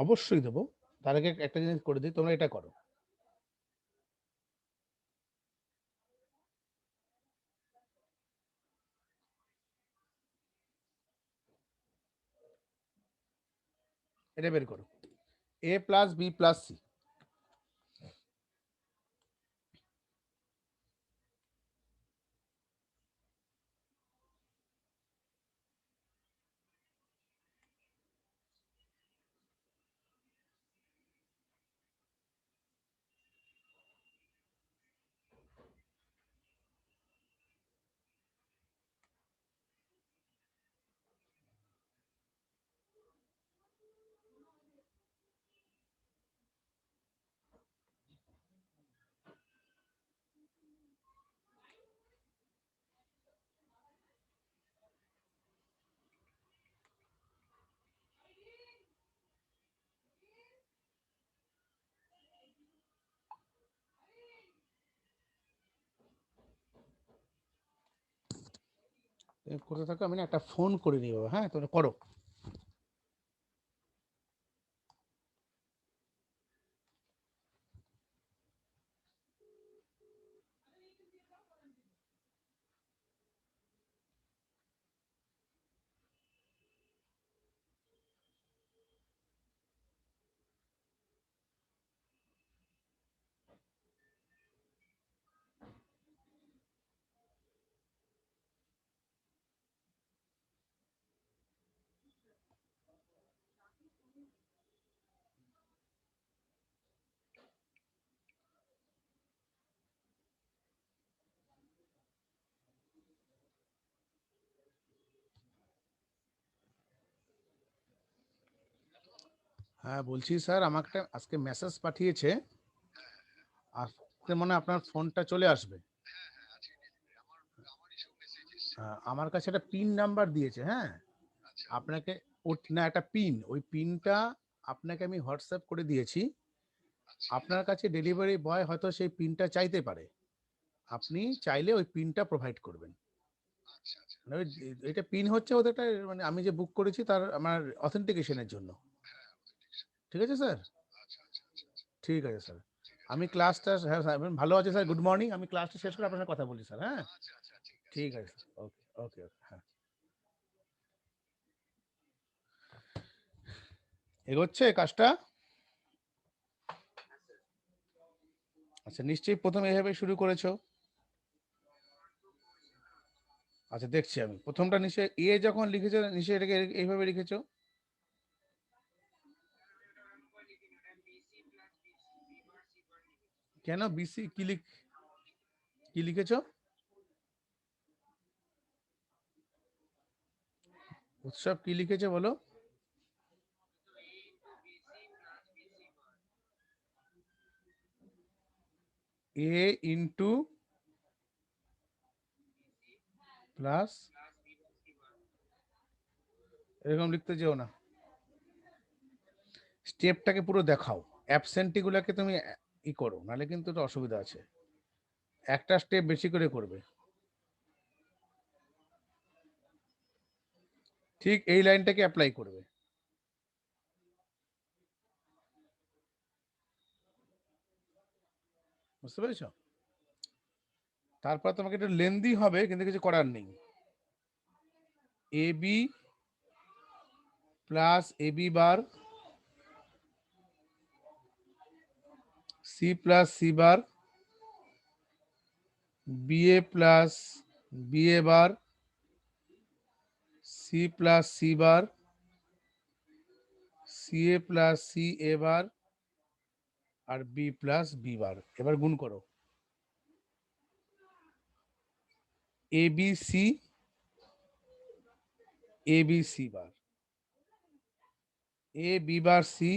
অবশ্যই দেবো। তার আগে একটা জিনিস করে দিই, তোমরা এটা করো। এটা বের করো, এ প্লাস বি প্লাস সি। করতে থাকো, আমি না একটা ফোন করে নিব। হ্যাঁ, তোমরা করো। হ্যাঁ বলছি স্যার, আমাকে আজকে মেসেজ পাঠিয়েছে, আজকে মনে হয় আপনার ফোনটা চলে আসবে। আমার কাছে একটা পিন নাম্বার দিয়েছে। হ্যাঁ, আপনাকে না, একটা পিন, ওই পিনটা আপনাকে আমি হোয়াটসঅ্যাপ করে দিয়েছি। আপনার কাছে ডেলিভারি বয় হয়তো সেই পিনটা চাইতে পারে, আপনি চাইলে ওই পিনটা প্রোভাইড করবেন। মানে এটা পিন হচ্ছে ওদের একটা, মানে আমি যে বুক করেছি তার আমার অথেন্টিকেশনের জন্য। ঠিক আছে স্যার? ঠিক আছে স্যার। আমি ক্লাসটা, হ্যাঁ স্যার ভালো আছে স্যার, গুড মর্নিং। আমি ক্লাসটা শেষ করে আপনার সাথে কথা বলি স্যার। হ্যাঁ, ঠিক আছে স্যার, ওকে ওকে ওকে। হ্যাঁ, এগোচ্ছে কাজটা। আচ্ছা, নিশ্চয়ই প্রথম এভাবে শুরু করেছো। আচ্ছা, দেখছি আমি প্রথমটা নিশ্চয়ই এ যখন লিখেছো, নিশ্চয়ই এটাকে এইভাবে লিখেছো। কেন বিসি কি লিখেছো? উৎসব কি লিখেছে বলো? এ ইন্টু প্লাস, এরকম লিখতে যেও না, স্টেপটাকে পুরো দেখাও। অ্যাবসেন্টি গুলাকে তুমি ই করো, নাহলে কিন্তু এটা অসুবিধা আছে। একটা স্টেপ বেশি করে করবে। ঠিক এই লাইনটাকে অ্যাপ্লাই করবে। বুঝতে পেরেছো? তারপর তোমাকে একটু লেন্দি হবে, কিন্তু কিছু করার নেই। A b plus a b bar c plus c bar b a plus b a bar c plus c bar c a plus c a bar আর বি প্লাস বি বার। এবার গুণ করো। A b c a b c bar a b bar c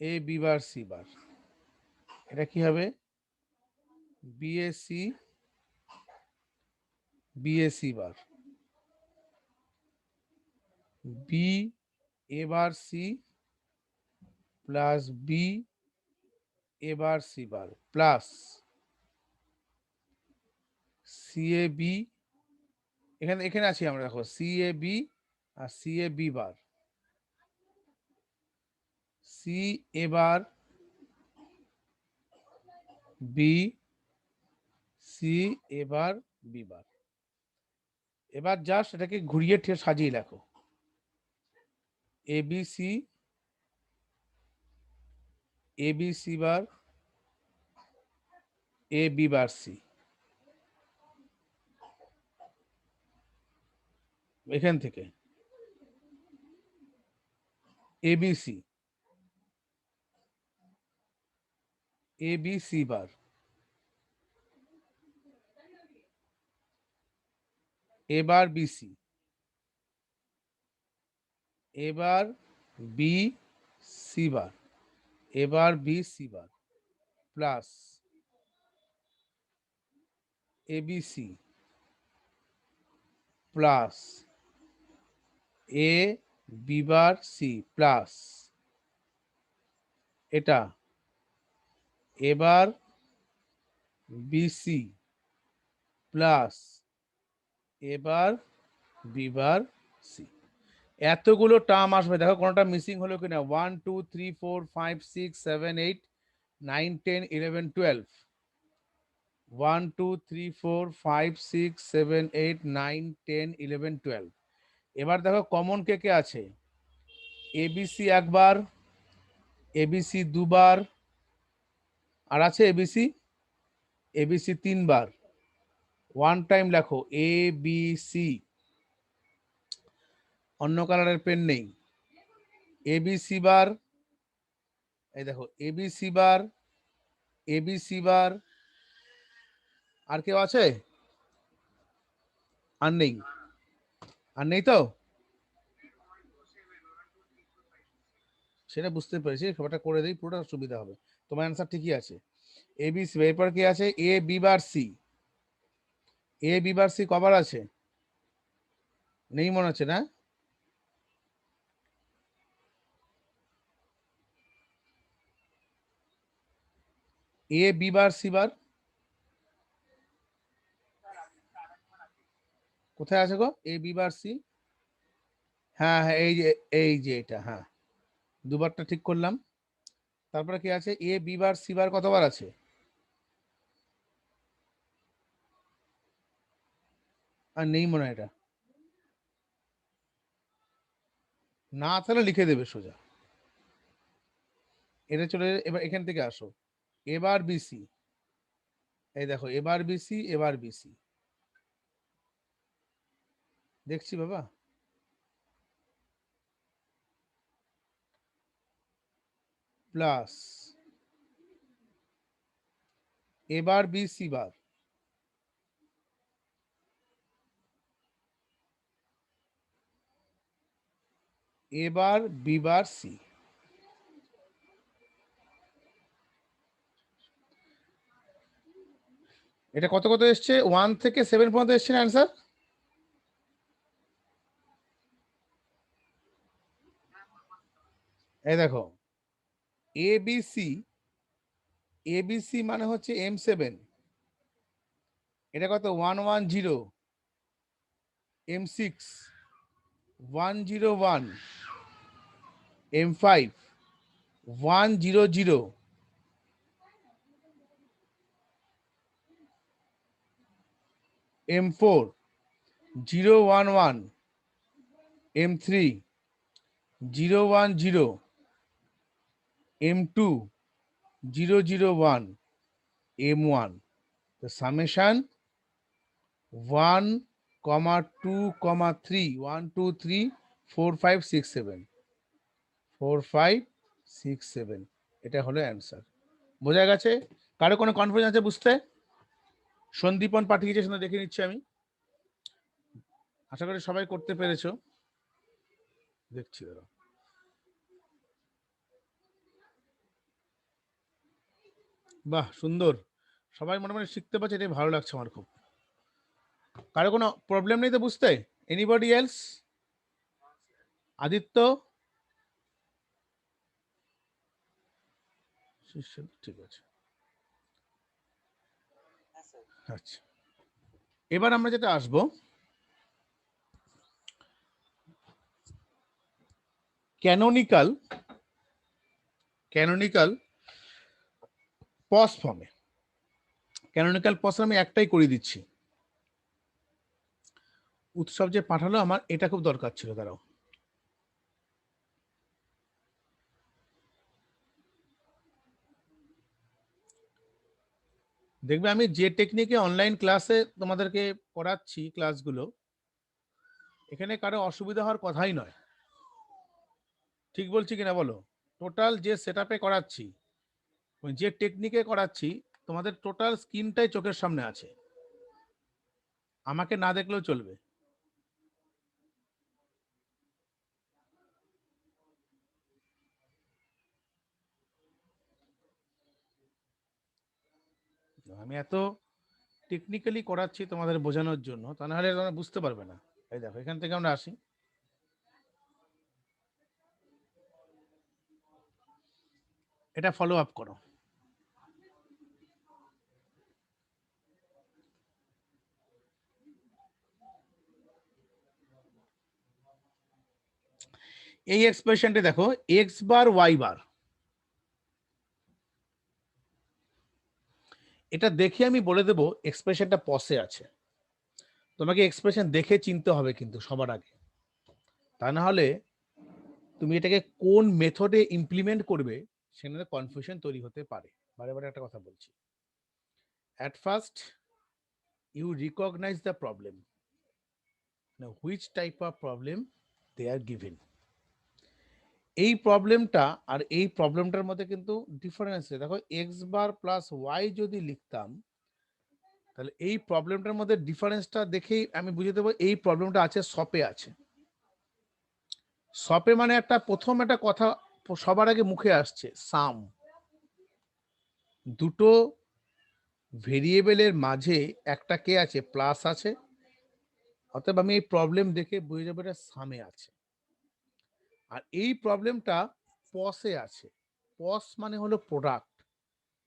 a b bar c bar. এটা কি হবে? B s c b s c bar b a bar c plus b a bar c bar plus c a B, এখানে এখানে আছি আমরা, দেখো C a B R C a b bar c a bar B C এবার B bar. এবার just এটাকে ঘুরিয়ে ঠিয়ে সাজিয়ে লেখো। এ b c a b c bar a b bar C. এখান থেকে এ b c a b c বার এবার B C এবার বি সি বার এবার B c bar plus a b C plus a b bar c plus এটা এবার BC plus এবার Bieber C. এতগুলো term আসবে, দেখো কোনটা মিসিং হলো কিনা। 1 2 3 4 5 6 7 8 9 10 11 12 1 2 3 4 5 6 7 8 9 10 11 12। এবার দেখো কমন কে কে আছে। এবিসি একবার, এবিসি দুবার, আর আছে এবিসি এবিসি তিনবার। ওয়ান টাইম লেখো এ বি সি, অন্য কালারের পেন নেই। এবিসি বার, এই দেখো এবিসি বার এবিসি বার। আর কেউ আছে? আর নেই? আর নেই তো? সেটা বুঝতে পেরেছি, ব্যাপারটা করে দিই, পুরোটা সুবিধা হবে। তোমার অ্যান্সার ঠিকই আছে। এবিসি, এরপর কি আছে? এ b bar c. A b bar C কবার আছে? নেই মনে হচ্ছে, না? এ বি বার সি বার কোথায় আছে গো? এ বি বার সি, হ্যাঁ হ্যাঁ, এই যে, এই যে এটা, হ্যাঁ, দুবারটা ঠিক করলাম। তারপরে কি আছে? এ বি বার সি বার কতবার আছে? আর নেই মনে হয় এটা। না তাহলে লিখে দেবে সোজা। এটা চলে, এবার এখান থেকে আসো। এবার বিসি, এই দেখো এবার বিসি এবার বিসি, দেখছি বাবা। প্লাস এবার বিসি বার এ বার বি বার সি। এটা কত কত এসছে? 1 থেকে 7 পর্যন্ত এসছে না অ্যান্সার? এই দেখো এবিসি, এবিসি মানে হচ্ছে M7, এটা কত 110, M6 101, M5 100, M4 011, M3 010, M2 001, M1। তো সামেশন 1, 2, 3, 1 2 3 4 5 6 7, 4 5 6 7, এটা হলো অ্যান্সার। বোঝা গেছে? কারো কোনো কনফিউশন আছে বুঝতে? সন্দীপন পাঠিয়েছে, শুনে দেখে নিচ্ছি আমি। আশা করি সবাই করতে পেরেছো। দেখছি দাঁড়াও। বাহ সুন্দর, সবাই মোটামুটি শিখতে পারছে, এটাই ভালো লাগছে আমার খুব। কারো কোনো প্রবলেম নেই তো বুঝতে? Anybody else? আদিত্য? ঠিক আছে, আচ্ছা। এবার আমরা যেটা আসবো, ক্যানোনিক্যাল, ক্যানোনিক্যাল পস ফর্মে। ক্যানোনিক্যাল পস আমি একটাই করে দিচ্ছি। উৎসব যে পাঠালো আমার এটা খুব দরকার ছিল, দাঁড়াও। দেখবে আমি যে টেকনিকে অনলাইন ক্লাসে তোমাদেরকে পড়াচ্ছি ক্লাসগুলো, এখানে কারো অসুবিধা হওয়ার কথাই নয়। ঠিক বলছি কিনা বলো? টোটাল যে সেটআপে করাচ্ছি, যে টেকনিকে করাচ্ছি, তোমাদের টোটাল স্ক্রিনটাই চোখের সামনে আছে, আমাকে না দেখলেও চলবে। আমি এত টেকনিক্যালি করাচ্ছি তোমাদের বোঝানোর জন্য, তা না হলে তোমরা বুঝতে পারবে না। এই দেখো এখান থেকে আমরা আসি, এটা ফলো আপ করো। এই এক্সপ্রেশনটি দেখো, এক্স বার ওয়াই বার, এটা দেখে আমি বলে দেবো এক্সপ্রেশনটা পসে আছে। তোমাকে এক্সপ্রেশন দেখে চিনতে হবে কিন্তু সবার আগে, তা না হলে তুমি এটাকে কোন মেথডে ইমপ্লিমেন্ট করবে সেখানে কনফিউশন তৈরি হতে পারে। বারে বারে একটা কথা বলছি, at first you recognize the problem, now which type of problem they are given। এই প্রবলেমটা আর এই প্রবলেমটার মধ্যে কিন্তু ডিফারেন্স আছে। দেখো এক্স বার প্লাস ওয়াই যদি লিখতাম, তাহলে এই প্রবলেমটার মধ্যে ডিফারেন্সটা দেখেই আমি বুঝে দেবো এই প্রবলেমটা আছে সপে আছে। সপে মানে একটা প্রথম একটা কথা সবার আগে মুখে আসছে, সাম। দুটো ভেরিয়েবলের মাঝে একটা কে আছে, প্লাস আছে, অতএব আমি এই প্রবলেম দেখে বুঝে যাবো এটা সামে আছে। আর এই প্রবলেমটা পসে আছে, পস মানে হলো প্রোডাক্ট।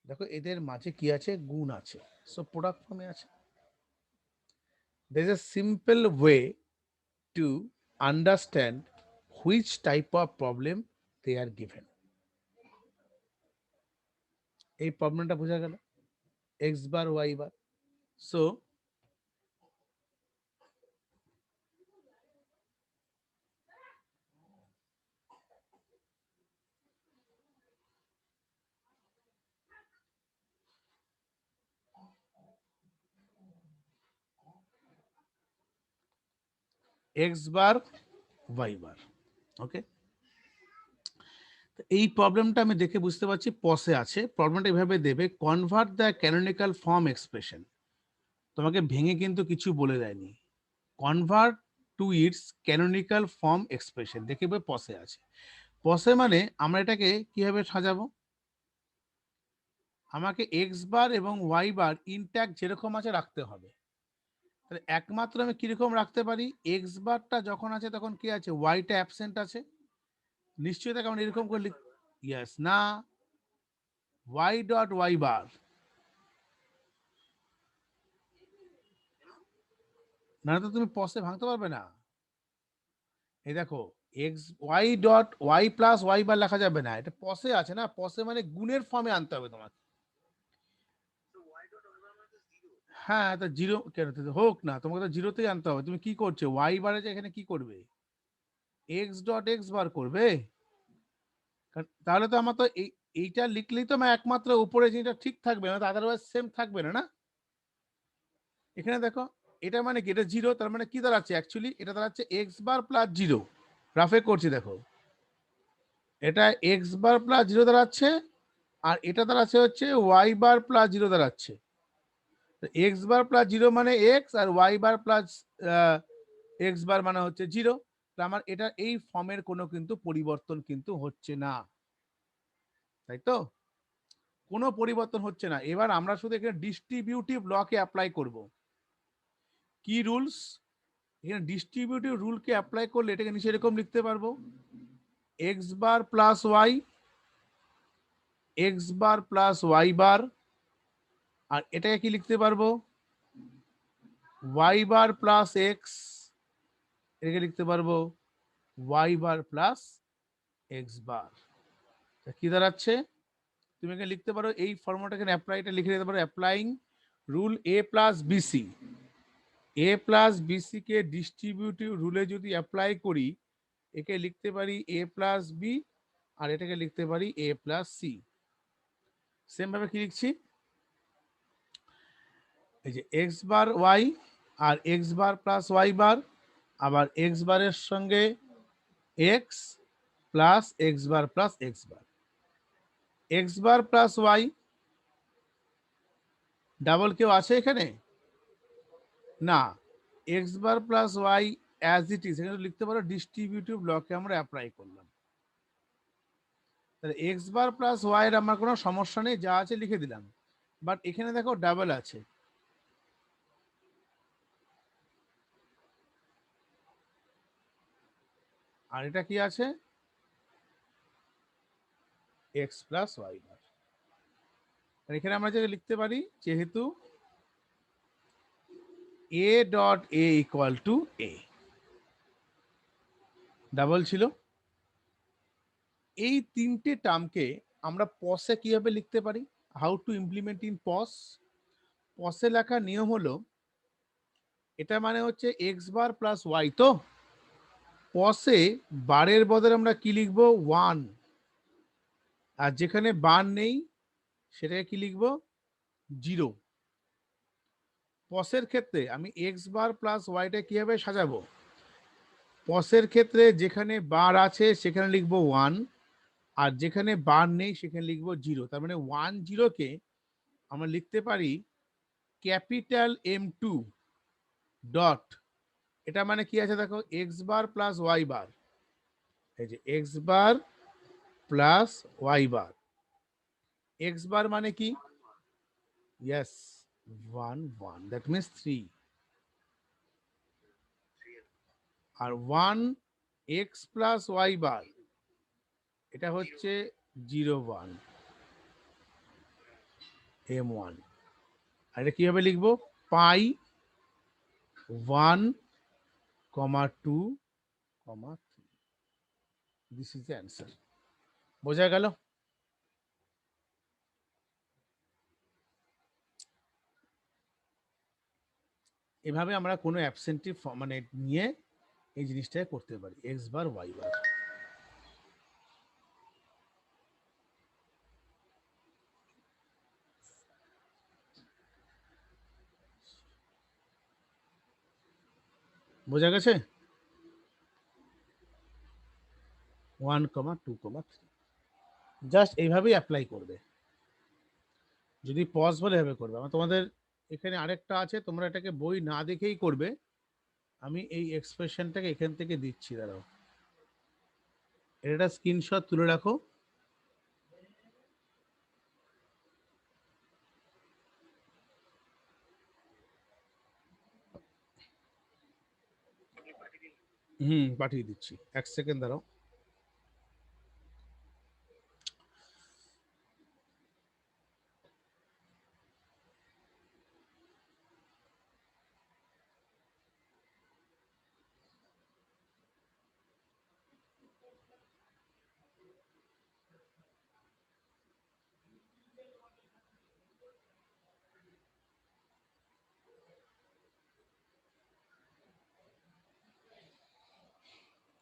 দেখো এদের মাঝে কি আছে, গুণ আছে, সো প্রোডাক্ট ফর্মে আছে। there is a simple way to understand which type of problem they are given। এই প্রবলেমটা বোঝা গেল, x bar y bar. So x bar y bar, ওকে। এই প্রবলেমটা আমি দেখে বুঝতে পারছি পসে আছে। প্রবলেমটা এভাবে দেবে, convert the canonical form expression. তোমাকে ভেঙে কিন্তু কিছু বলে দেয়নি, convert to its canonical form expression. দেখবে পসে আছে। পসে মানে আমরা এটাকে কিভাবে সাজাবো, আমাকে এক্স বার এবং ওয়াই বার ইনট্যাক্ট যেরকম আছে রাখতে হবে। তাহলে একমাত্র আমি কিরকম রাখতে পারি, এক্স বারটা যখন আছে তখন কি আছে, ওয়াইটা অ্যাবসেন্ট আছে, নিশ্চয়ই তাকে আমরা এরকম করে ইয়েস না, ওয়াই ডট ওয়াই বার, না তো তুমি পসে ভাঙতে পারবে না। এই দেখো x y dot y plus Y bar লেখা যাবে না, এটা পসে আছে না, পসে মানে গুণের ফর্মে আনতে হবে তোমাকে। হ্যাঁ তো জিরো কেন হোক না, তোমাকে তো জিরোতেই আনতে হবে। তুমি কি করছো, ওয়াই বারে যে এখানে কি করবে, এক্স ডট এক্স বার করবে। তাহলে তো আমার তো এইটা লিখলেই তো আমার একমাত্র উপরে যেটা ঠিক থাকবে না, আদারওয়াইজ সেম থাকবে না না। এখানে দেখো এটা মানে কি, এটা জিরো, তার মানে কি দাঁড়াচ্ছে অ্যাকচুয়ালি, এটা দাঁড়াচ্ছে এক্স বার প্লাস জিরো। রাফে করছি দেখো, এটা এক্স বার প্লাস জিরো দাঁড়াচ্ছে, আর এটা দাঁড়াচ্ছে হচ্ছে ওয়াই বার প্লাস জিরো দাঁড়াচ্ছে। এক্স বার প্লাস জিরো মানে এক্স, আর y bar plus x bar মানে হচ্ছে জিরো। আমার এটা এই ফর্মের কোনো কিন্তু পরিবর্তন কিন্তু হচ্ছে না, তাই তো, কোনো পরিবর্তন হচ্ছে না। এবার আমরা শুধু এখানে ডিস্ট্রিবিউটিভ লকে অ্যাপ্লাই করব। কি রুলস, এখানে ডিস্ট্রিবিউটিভ রুলকে অ্যাপ্লাই করলে এটাকে নিচে এরকম লিখতে পারবো, x bar plus Y, x bar plus y bar, আর এটাকে কি লিখতে পারবো, ওয়াই বার প্লাস এক্স, এটাকে লিখতে পারবো y bar plus x bar. কি দাঁড়াচ্ছে, তুমি এখানে লিখতে পারো এই ফর্মুলাটা এখানে অ্যাপ্লাইটা লিখে দিতে পারো, অ্যাপ্লাইং রুল এ প্লাস বিসি। এ প্লাস বিসি কে ডিস্ট্রিবিউটিভ রুলে যদি অ্যাপ্লাই করি, একে লিখতে পারি এ প্লাস বি, আর এটাকে লিখতে পারি এ প্লাস সি। সেম ভাবে কি লিখছি, এই যে এক্স বার ওয়াই আর X bar plus Y bar, আবার এক্স বারের সঙ্গে X plus x bar plus x bar, x bar plus Y, double কেউ আছে এখানে না, X bar plus Y as it is, এখানে লিখতে পারো ডিস্ট্রিবিউটিভ ব্লকে আমরা অ্যাপ্লাই করলাম। তাহলে এক্স বার প্লাস ওয়াই এর আমার কোনো সমস্যা নেই, যা আছে লিখে দিলাম। বাট এখানে দেখো ডাবল আছে, আর এটা কি আছে, এক্স প্লাস ওয়াই বার। এখানে আমরা যেটা লিখতে পারি, যেহেতু এ dot A equal to A, double ছিল, এই তিনটে টার্মকে আমরা পসে কিভাবে লিখতে পারি, হাউ টু ইমপ্লিমেন্ট ইন পস। পসে লেখার নিয়ম হলো, এটা মানে হচ্ছে এক্স বার প্লাস ওয়াই, তো পসে বারের বদলে আমরা কি লিখবো, ওয়ান, আর যেখানে বার নেই সেটাকে কি লিখবো, জিরো। পসের ক্ষেত্রে আমি এক্স বার প্লাস ওয়াইটা কিভাবে সাজাবো, পসের ক্ষেত্রে যেখানে বার আছে সেখানে লিখবো ওয়ান, আর যেখানে বার নেই সেখানে লিখবো জিরো। তার মানে ওয়ান জিরোকে আমরা লিখতে পারি ক্যাপিটাল এম টু ডট, এটা মানে কি আছে দেখো, x bar plus Y bar, এই যে x bar plus Y bar, x bar মানে কি, yes one one, that means three, আর one x plus Y bar, এটা হচ্ছে জিরো ওয়ান, এম ওয়ান। আর এটা কিভাবে লিখবো, pi one comma two comma three, this is the answer. বোঝা গেল। এভাবে আমরা কোনো অ্যাবসেন্টিভ মানে নিয়ে এই জিনিসটা করতে পারি, এক্স বার ওয়াই বার। বোঝা গেছে, one comma two comma three, just এইভাবেই অ্যাপ্লাই করবে। যদি পজ বলে এভাবে করবে। আমার তোমাদের এখানে আরেকটা আছে, তোমরা এটাকে বই না দেখেই করবে। আমি এই এক্সপ্রেশনটাকে এখান থেকে দিচ্ছি, দাঁড়াও, এটা স্ক্রিনশট তুলে রাখো। পাঠিয়ে দিচ্ছি, এক সেকেন্ড দাঁড়াও।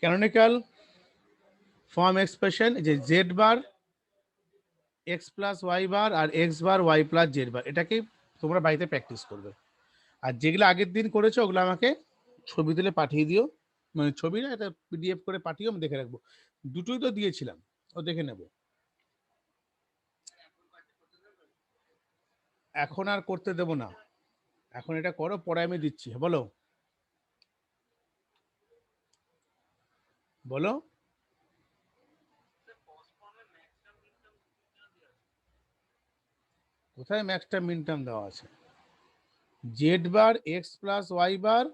ক্যানোনিক্যাল ফর্ম এক্সপ্রেশন, যে Z bar x plus y bar আর X bar Y plus Z bar, এটাকে তোমরা বাড়িতে প্র্যাকটিস করবে। আর যেগুলো আগের দিন করেছো ওগুলো আমাকে ছবি তুলে পাঠিয়ে দিও, মানে ছবি না, এটা পিডিএফ করে পাঠিয়ে আমি দেখে রাখবো। দুটোই তো দিয়েছিলাম, ও দেখে নেব। এখন আর করতে দেব না, এখন এটা করো, পরে আমি দিচ্ছি। বলো বলো। কোথায় ম্যাক্সটা মিন টার্ম দেওয়া আছে? Z bar x plus Y bar,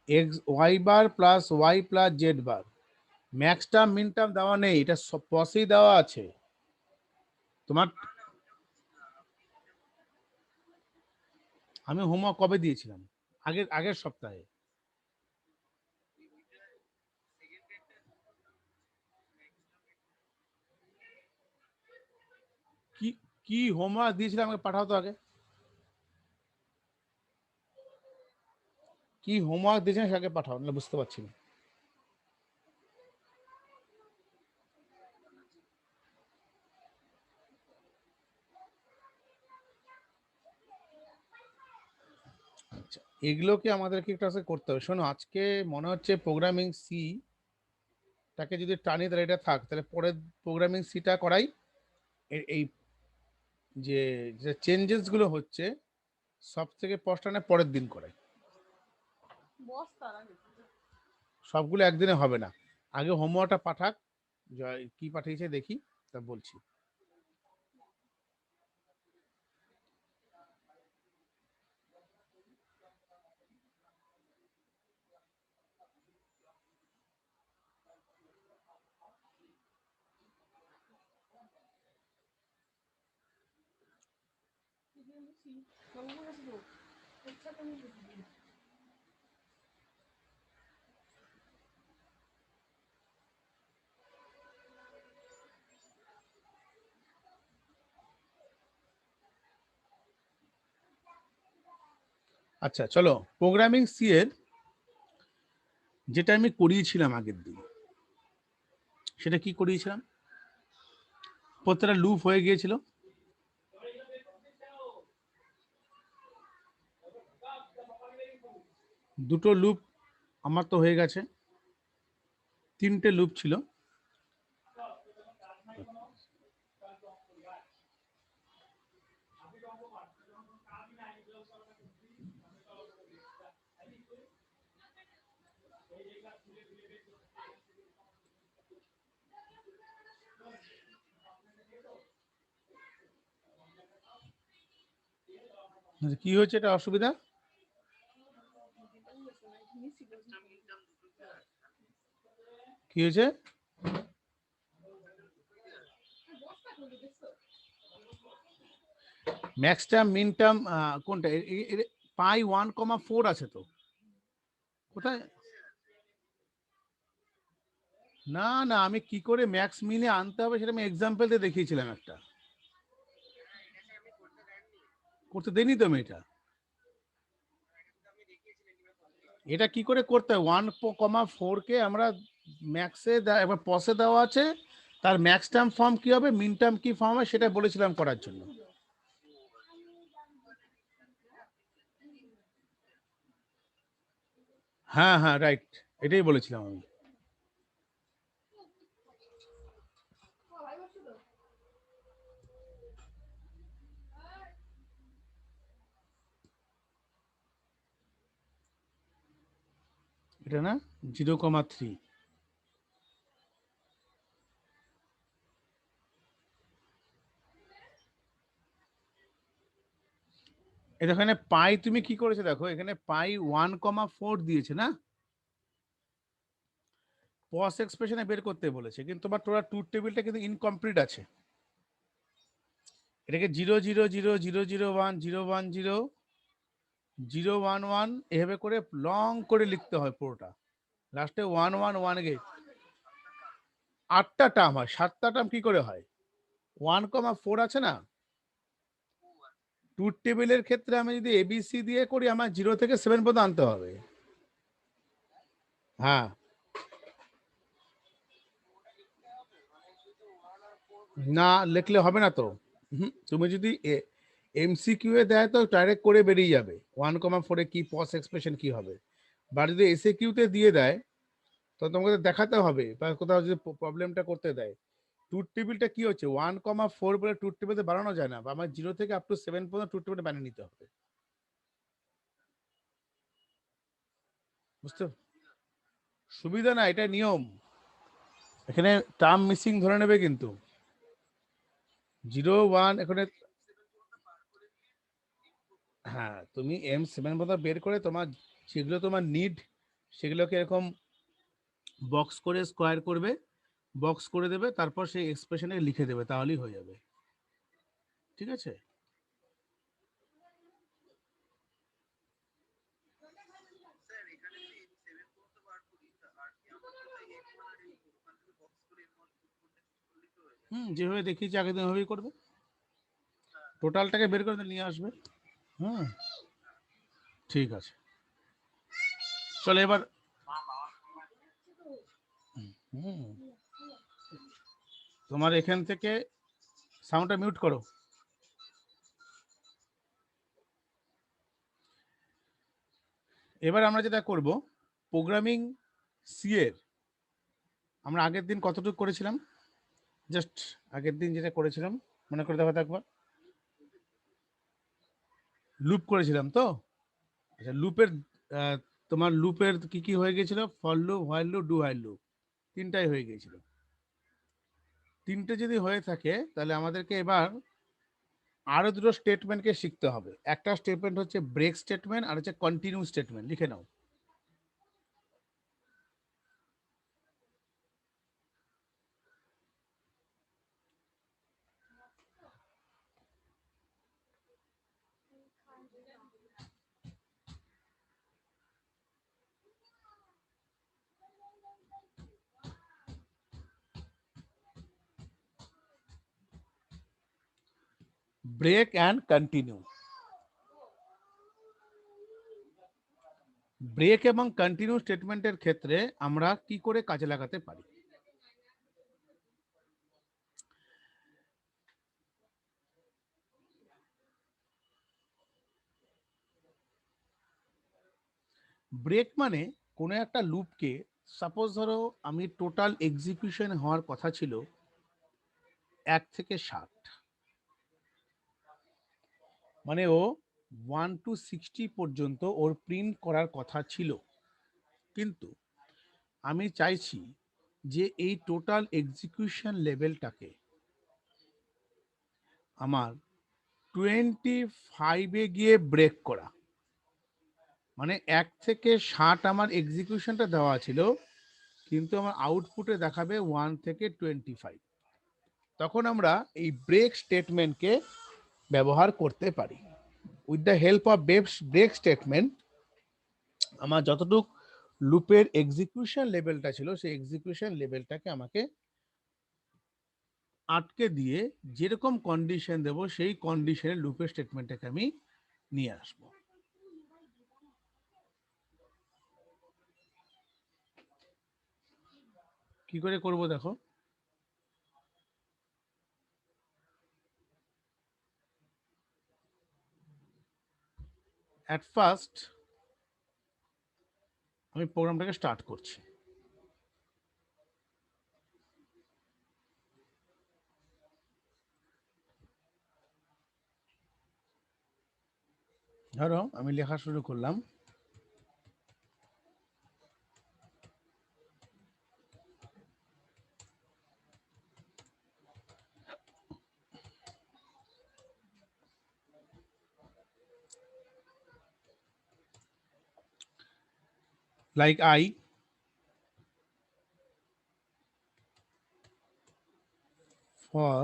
x y bar plus Y plus Z bar, max term মিন টার্ম দেওয়া নেই, এটা সব পসেই দেওয়া আছে তোমার। আমি হোমওয়ার্ক কবে দিয়েছিলাম? আগের আগের সপ্তাহে। কি কি হোমওয়ার্ক দিয়েছিলাম আমাকে পাঠাও তো আগে। কি হোমওয়ার্ক দিয়েছেন সেটাকে পাঠাও, নাহলে বুঝতে পারছি না। আচ্ছা, এগুলোকে আমাদেরকে একটু আজকে করতে হবে। শোনো, আজকে মনে হচ্ছে প্রোগ্রামিং সি টাকে যদি টানি তাহলে এটা থাক, তাহলে পরের প্রোগ্রামিং সিটা করাই। এই যে যে চেঞ্জেস গুলো হচ্ছে সব থেকে স্পষ্ট পরের দিন করাই। সবগুলো একদিনে হবে না, আগে হোমওয়ার্কটা পাঠাক। কি পাঠিয়েছে দেখি, তা বলছি। আচ্ছা চলো, প্রোগ্রামিং সি এর যেটা আমি করিয়েছিলাম আগের দিন, সেটা কি করিয়েছিলাম? প্রত্যেকটা লুপ হয়ে গিয়েছিল। দুটো লুপ আমার তো হয়ে গেছে, তিনটে লুপ ছিল। কি হয়েছে এটা অসুবিধা? কি হয়েছে? ম্যাক্স টার্ম মিন টার্ম কোনটা? পাই 1,4 আছে তো কোথায়? না না, আমি কি করে ম্যাক্স মিনে আনতে হবে সেটা আমি এক্সাম্পল দিয়ে দেখিয়েছিলাম একটা। করতে দেয়নি তো আমি এটা। এটা কি করে করতে হয়? 1,4 কে আমরা ম্যাক্সে এবার পসে দেওয়া আছে, তার ম্যাক্স টার্ম ফর্ম কি হবে, মিন টার্ম কি ফর্ম হবে, সেটা বলেছিলাম করার জন্য। হ্যাঁ হ্যাঁ, রাইট, এটাই বলেছিলাম আমি। এটা না 0,3। এখানে পাই তুমি কি করেছে দেখো, এখানে পাই 1,4 দিয়েছে না, পস এক্সপ্রেশনে বের করতে বলেছে, কিন্তু তোমার টোটাল ট্রুথ টেবিলটা কিন্তু ইনকমপ্লিট আছে। এটাকে 0,0,0,0,0,0,1,0 এভাবে করে লং করে লিখতে হয় পুরোটা, লাস্টে 1,1,1 গে 8টা টার্ম হয়, 7টা টার্ম কি করে হয়? 1,4 আছে না, ট্রুথ টেবিলের ক্ষেত্রে আমি যদি এবিসি দিয়ে করি আমার 0 থেকে 7 পর্যন্ত আনতে হবে। হ্যাঁ, না লিখলে হবে না তো। তুমি যদি এমসিকিউ এ দেয় তো ডাইরেক্ট করে বেরিয়ে যাবে 1,4 কি পস এক্সপ্রেশন কি হবে, বা যদি এসএ কিউতে দিয়ে দেয় তো তোমাকে দেখাতে হবে, বা কোথাও যদি প্রবলেমটা করতে দেয়। ট্রুথ টেবিলটা কি হচ্ছে 1,4 বলে ট্রুথ টেবিলে বানানো যায় না, বা আমার 0 থেকে আপ টু 7 পর্যন্ত ট্রুথ টেবিলে বানিয়ে নিতে হবে। বুঝতে সুবিধা না, এটা নিয়ম। এখানে টার্ম মিসিং ধরে নেবে কিন্তু 0,1 এখানে। হ্যাঁ, তুমি M7 পর্যন্ত বের করে তোমার যেগুলো তোমার নিড সেগুলোকে এরকম বক্স করে স্কোয়ার করবে, বক্স করে দেবে, তারপর সেই এক্সপ্রেশনে লিখে দেবে, তাহলেই হয়ে যাবে। ঠিক আছে। যেভাবে দেখিয়েছি আগের দিন ওভাবেই করবে, টোটালটাকে বের করে নিয়ে আসবে। হুম, ঠিক আছে। চলো এবার। হুম, তোমার এখান থেকে সাউন্ডটা মিউট করো। এবার আমরা যেটা করব, প্রোগ্রামিং সি এর আমরা আগের দিন কতটুকু করেছিলাম, জাস্ট আগের দিন যেটা করেছিলাম মনে করে দেখো একবার। লুপ করেছিলাম তো। আচ্ছা, লুপের তোমার লুপের কি কি হয়ে গেছিল, for loop, while loop, do while loop, তিনটাই হয়ে গিয়েছিল। তিনটে যদি হয়ে থাকে তাহলে আমাদেরকে এবার আরো দুটো স্টেটমেন্টকে শিখতে হবে। একটা স্টেটমেন্ট হচ্ছে ব্রেক স্টেটমেন্ট, আর হচ্ছে কন্টিনিউ স্টেটমেন্ট, লিখে নাও। Break and continue. ব্রেক এবং কন্টিনিউ স্টেটমেন্টের ক্ষেত্রে আমরা কি করে কাজে লাগাতে পারি? ব্রেক মানে কোনো একটা লুপকে, সাপোজ ধরো আমি টোটাল এক্সিকিউশন হওয়ার কথা ছিল 1 থেকে 7, মানে ও 1 to 60 পর্যন্ত ওর প্রিন্ট করার কথা ছিল, কিন্তু আমি চাইছি যে এই টোটাল এক্সিকিউশন লেভেলটাকে আমার 25-এ গিয়ে ব্রেক করা। মানে 1 থেকে 7 আমার এক্সিকিউশনটা দেওয়া ছিল, কিন্তু আমার আউটপুটে দেখাবে 1 থেকে 25। তখন আমরা এই ব্রেক স্টেটমেন্টকে ব্যবহার করতে পারি। With the help of break statement আমার যতটুক লুপের এক্সিকিউশন লেভেলটা ছিল সেই এক্সিকিউশন লেভেলটাকে আমাকে আটকে দিয়ে যেরকম কন্ডিশন দেব সেই কন্ডিশনের লুপের স্টেটমেন্টটাকে আমি নিয়ে আসব। কি করে করব দেখো। অ্যাট ফার্স্ট আমি প্রোগ্রামটাকে স্টার্ট করছি। ধরো আমি লেখা শুরু করলাম, like I for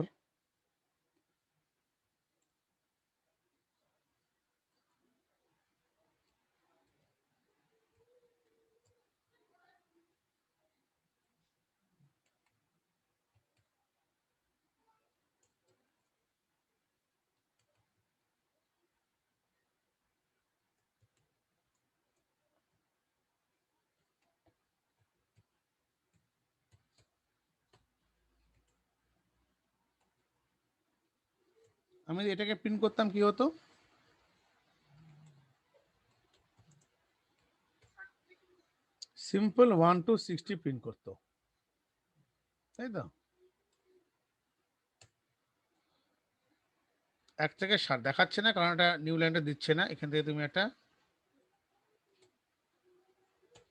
আমি এটাকে প্রিন্ট করতাম কি হতো, সিম্পল 1 to 60 প্রিন্ট করতো, তাই তো? 1 থেকে 60 দেখাচ্ছে না কারণ এটা নিউ লাইনটা দিচ্ছে না, এখান থেকে তুমি একটা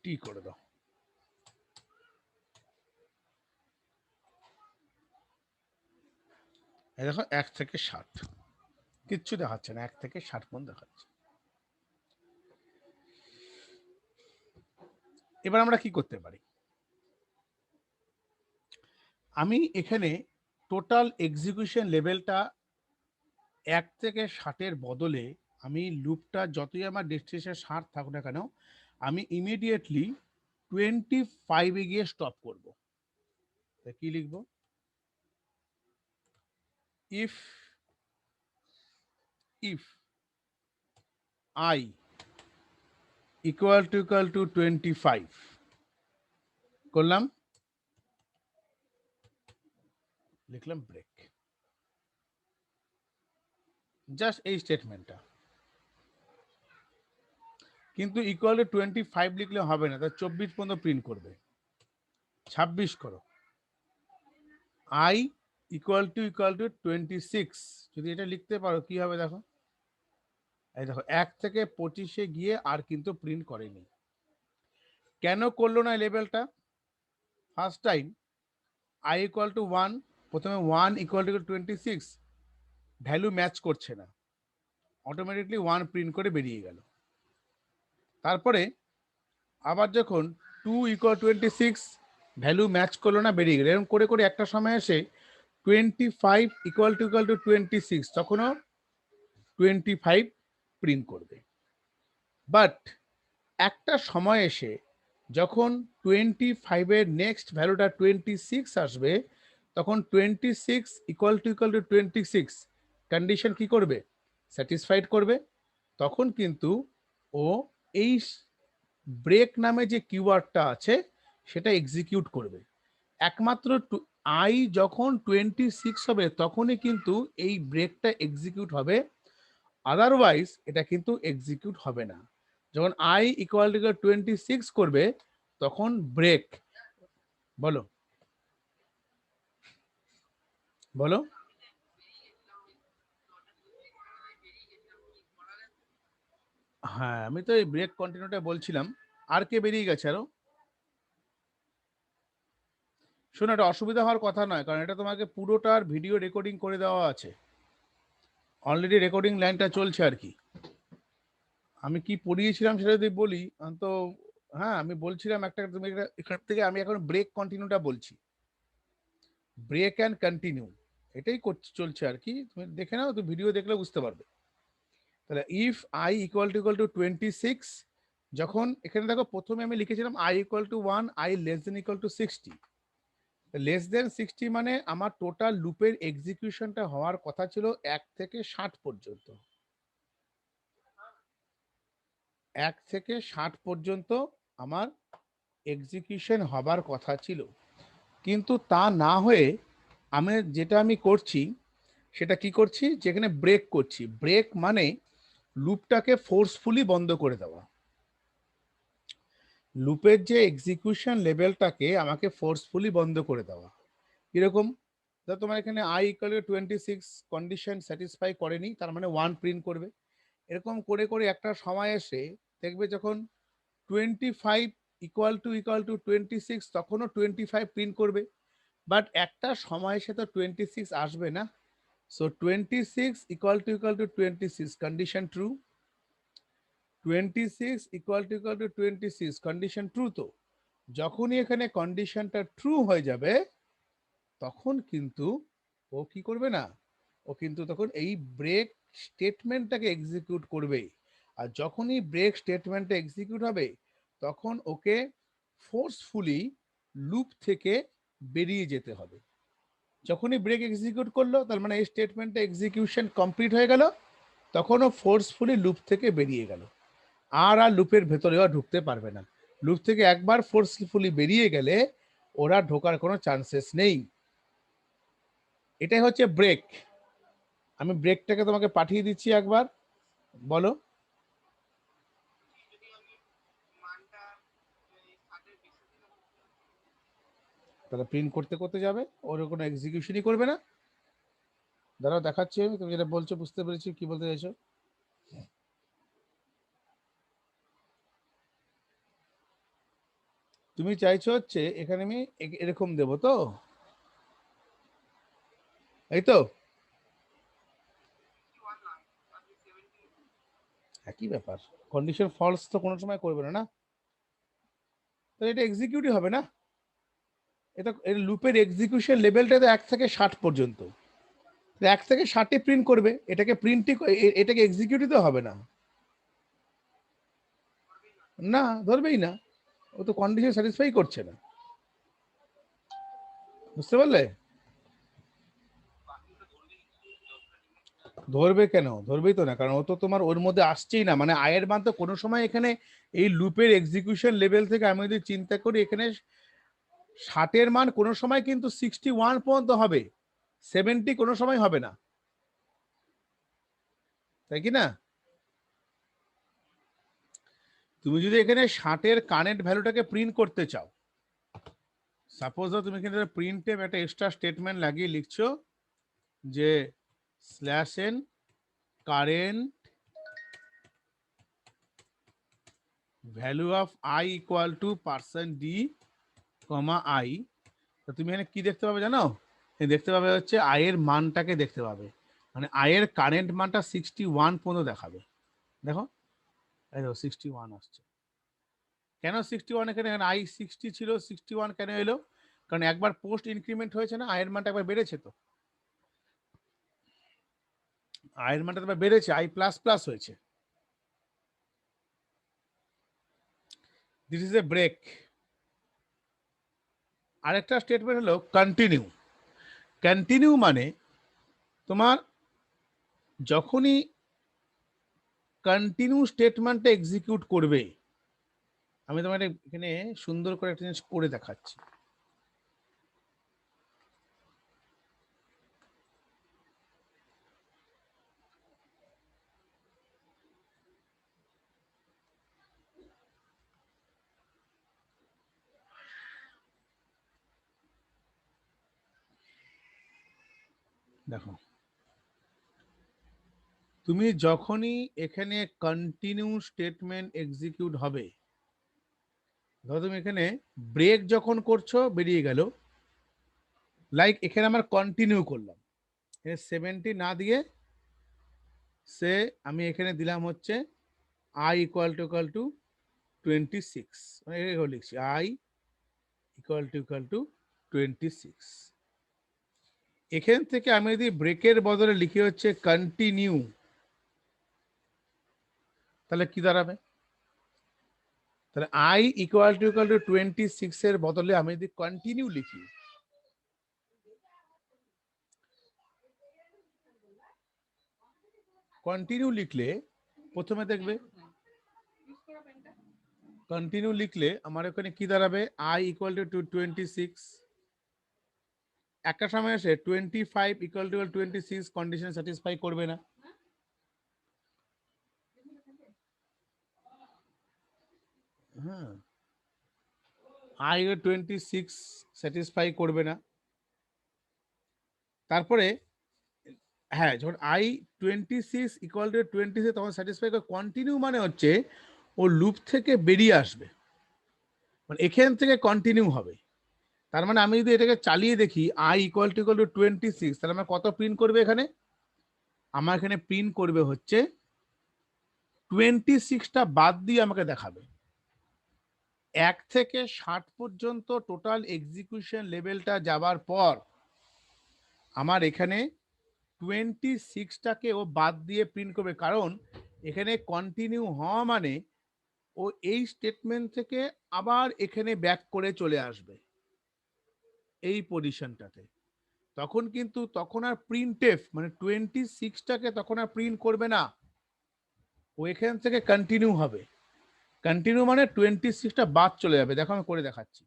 টি করে দাও। এই দেখো 1 থেকে 60 কিচ্ছু দেখাচ্ছে না, 1 থেকে 60 পর্যন্ত দেখাচ্ছে। এবার আমরা কি করতে পারি, আমি এখানে টোটাল এক্সিকিউশন লেভেলটা 1 থেকে 60 বদলে আমি লুপটা যতই আমার ডেস্টিনেশন 60 থাকুক না কেন, আমি ইমিডিয়েটলি 25 এ গিয়ে স্টপ করব। কি লিখব, ইফ I equal to 25 করলাম, লিখলাম ব্রেক, জাস্ট এই স্টেটমেন্টটা। কিন্তু ইকুয়াল টু 25 লিখলে হবে না, তার 24 পর্যন্ত প্রিন্ট করবে। 26 করো, I equal to 26, যদি এটা লিখতে পারো কি হবে দেখো, এই দেখো 1 থেকে 25-এ গিয়ে আর কিন্তু প্রিন্ট করেনি। কেন করলো না লেভেলটা? First time I equal to 1, প্রথমে 1 equal to 26 ভ্যালু ম্যাচ করছে না, অটোমেটিকলি 1 প্রিন্ট করে বেরিয়ে গেল। তারপরে আবার যখন 2 ইকুয়াল 26 ভ্যালু ম্যাচ করলো না, বেরিয়ে গেল। এরকম করে করে একটা সময় এসে 25 ইকুয়াল টু 26 তখনও 25 প্রিন্ট করবে। বাট একটা সময় এসে যখন 25-এর নেক্সট ভ্যালুটা 26 আসবে, তখন 26 ইকুয়াল টু 26 কন্ডিশন কি করবে, স্যাটিসফাইড করবে। তখন কিন্তু ও এই ব্রেক নামে যে কিওয়ার্ডটা আছে সেটা এক্সিকিউট করবে। একমাত্র আই যখন 26 হবে তখনই কিন্তু এই ব্রেকটা এক্সিকিউট হবে, আদারওয়াইজ এটা কিন্তু এক্সিকিউট হবে না। যখন আই ইকুয়াল টু 26 করবে তখন ব্রেক, বলো বলো, হ্যাঁ আমি তো এই ব্রেক কন্টিনিউটা বলছিলাম। আর কে বেরিয়ে গেছে আরো? শোনো, এটা অসুবিধা হওয়ার কথা নয়, কারণ এটা তোমাকে পুরোটার ভিডিও রেকর্ডিং করে দেওয়া আছে, অলরেডি রেকর্ডিং লাইনটা চলছে আর কি। আমি কি পড়িয়েছিলাম সেটা যদি বলি তো, হ্যাঁ আমি বলছিলাম একটা, তুমি এখান থেকে আমি এখন ব্রেক কন্টিনিউটা বলছি, ব্রেক অ্যান্ড কন্টিনিউ এটাই চলছে আর কি। তুমি দেখে নাও, তো ভিডিও দেখলে বুঝতে পারবে। তাহলে ইফ আই ইকুয়াল টু 26, যখন এখানে দেখো প্রথমে আমি লিখেছিলাম I equal to 1, I less than equal to 60। Less than 60 মানে আমার টোটাল লুপের এক্সিকিউশনটা হওয়ার কথা ছিল 1 থেকে 60 পর্যন্ত, 1 থেকে 60 পর্যন্ত আমার এক্সিকিউশন হবার কথা ছিল। কিন্তু তা না হয়ে আমি করছি সেটা কি করছি, যেখানে ব্রেক করছি। ব্রেক মানে লুপটাকে ফোর্সফুলি বন্ধ করে দেওয়া, লুপের যে এক্সিকিউশন লেভেলটাকে আমাকে ফোর্সফুলি বন্ধ করে দেওয়া। এরকম তোমার এখানে I equal to 26 condition satisfy করেনি, তার মানে 1 প্রিন্ট করবে। এরকম করে করে একটা সময় এসে দেখবে যখন 25 ইকুয়াল টু 26 তখনও 25 প্রিন্ট করবে। বাট একটা সময় এসে তো 26 আসবে না, so 26 equal to 26 condition true, 26 equal to 26, condition true. তো যখনই এখানে কন্ডিশনটা ট্রু হয়ে যাবে তখন কিন্তু ও কি করবে না, ও কিন্তু তখন এই ব্রেক স্টেটমেন্টটাকে এক্সিকিউট করবে। আর যখনই ব্রেক স্টেটমেন্টটা এক্সিকিউট হবে তখন ওকে ফোর্সফুলি লুপ থেকে বেরিয়ে যেতে হবে। যখনই ব্রেক এক্সিকিউট করলো তার মানে এই স্টেটমেন্টটা এক্সিকিউশন কমপ্লিট হয়ে গেল, তখন ও ফোর্সফুলি লুপ থেকে বেরিয়ে গেল। আর লুপের ভেতরেও ঢুকতে পারবে না। লুপ থেকে একবার ফোর্সফুলি বেরিয়ে গেলে ওরা ঢোকার কোনো চান্সেস নেই। এটাই হচ্ছে ব্রেক। আমি ব্রেকটাকে তোমাকে পাঠিয়ে দিচ্ছি একবার, বলো। তাহলে প্রিন্ট করতে করতে যাবে, ওর কোনো এক্সিকিউশনই করবে না। দাঁড়াও দেখাচ্ছি আমি, তুমি যেটা বলছো বুঝতে পেরেছি কি বলতে চাইছো। তুমি চাইছো হচ্ছে এখানে আমি এরকম দেবো তো, এই তো একই ব্যাপার। কন্ডিশন ফলস তো কোনো সময় করবে না, না? তাহলে এটা এক্সিকিউটই হবে না। এটা এর লুপের এক্সিকিউশন লেভেলটা তো 1 থেকে 60 পর্যন্ত। 1 থেকে 60 প্রিন্ট করবে, এটাকে প্রিন্টই, এটাকে এক্সিকিউটই তো হবে না। না, ধরবেই না। ও তো কন্ডিশন স্যাটিসফাই করছে না, বুঝতে পারলে? ধরবে কেন? ধরবেই তো না, কারণ ও তো তোমার ওর মধ্যে আসছেই না। মানে আয়ের মান তো কোনো সময় এখানে এই লুপের এক্সিকিউশন লেভেল থেকে আমি যদি চিন্তা করি এখানে 60-এর মান কোনো সময় কিন্তু 61 পর্যন্ত হবে, 70 কোনো সময় হবে না, তাই কি না? তুমি যদি এখানে 60-এর কারেন্ট ভ্যালুটাকে প্রিন্ট করতে চাও, সাপোজ তুমি এখানে প্রিন্টে একটা এক্সট্রা স্টেটমেন্ট লাগিয়ে লিখছো যে slash N current value of I equal to percent D comma I. তো তুমি এখানে কি দেখতে পাবে জানো? দেখতে পাবে হচ্ছে আয়ের মানটাকে দেখতে পাবে, মানে আয়ের কারেন্ট মানটা 61 পর্যন্ত দেখাবে। দেখো, এই দেখো 61 আসছে। কেন 61? এখানে আই 60 ছিল, 61 কেন এলো? কারণ একবার পোস্ট ইনক্রিমেন্ট হয়েছে না, আয়ের মানটা একবার বেড়েছে। তো আয়ের মানটা একবার বেড়েছে, আই প্লাস প্লাস হয়েছে। This is a break. আরেকটা স্টেটমেন্ট হলো কন্টিনিউ। কন্টিনিউ মানে তোমার যখনই কন্টিনিউ স্টেটমেন্টটা এক্সিকিউট করবে, আমি তোমার এখানে সুন্দর করে একটা জিনিস করে দেখাচ্ছি। দেখো, তুমি যখনই এখানে কন্টিনিউ স্টেটমেন্ট এক্সিকিউট হবে, ধরো তুমি এখানে ব্রেক যখন করছো বেরিয়ে গেল, লাইক এখানে আমার কন্টিনিউ করলাম, 70 না দিয়ে সে আমি এখানে দিলাম হচ্ছে আই ইকুয়াল টু 26, মানে লিখছি আই ইকুয়াল টু 26। এখান থেকে আমি যদি ব্রেকের বদলে লিখি হচ্ছে কন্টিনিউ, তাহলে কি দাঁড়াবে? তাহলে আই ইকুয়াল টু 26 এর বদলে আমি যদি কন্টিনিউ লিখি, কন্টিনিউ লিখলে প্রথমে দেখবে, কন্টিনিউ লিখলে আমার ওখানে কি দাঁড়াবে? I equal to 26। একটা সময় আসে 25 ইকুয়াল টু 26 কন্ডিশন স্যাটিসফাই করবে না। হ্যাঁ, আই 26 স্যাটিসফাই করবে না। তারপরে হ্যাঁ, যখন আই 26 ইকুয়াল টু 26 তখন স্যাটিসফাই করে। কন্টিনিউ মানে হচ্ছে ও লুপ থেকে বেরিয়ে আসবে, মানে এখান থেকে কন্টিনিউ হবে। তার মানে আমি যদি এটাকে চালিয়ে দেখি আই ইকুয়াল টু 26, তাহলে আমার কত প্রিন্ট করবে? এখানে আমার এখানে প্রিন্ট করবে হচ্ছে 26টা বাদ দিয়ে আমাকে দেখাবে। 1 থেকে 60 পর্যন্ত টোটাল এক্সিকিউশন লেভেলটা যাবার পর আমার এখানে 26টাকে ও বাদ দিয়ে প্রিন্ট করবে, কারণ এখানে কন্টিনিউ হওয়া মানে ও এই স্টেটমেন্ট থেকে আবার এখানে ব্যাক করে চলে আসবে এই পজিশনটাতে। তখন কিন্তু তখন আর প্রিন্টএফ মানে 26টাকে তখন আর প্রিন্ট করবে না, ও এখান থেকে কন্টিনিউ হবে। কন্টিনিউ মানে 26টা বাদ চলে যাবে। দেখো আমি করে দেখাচ্ছি।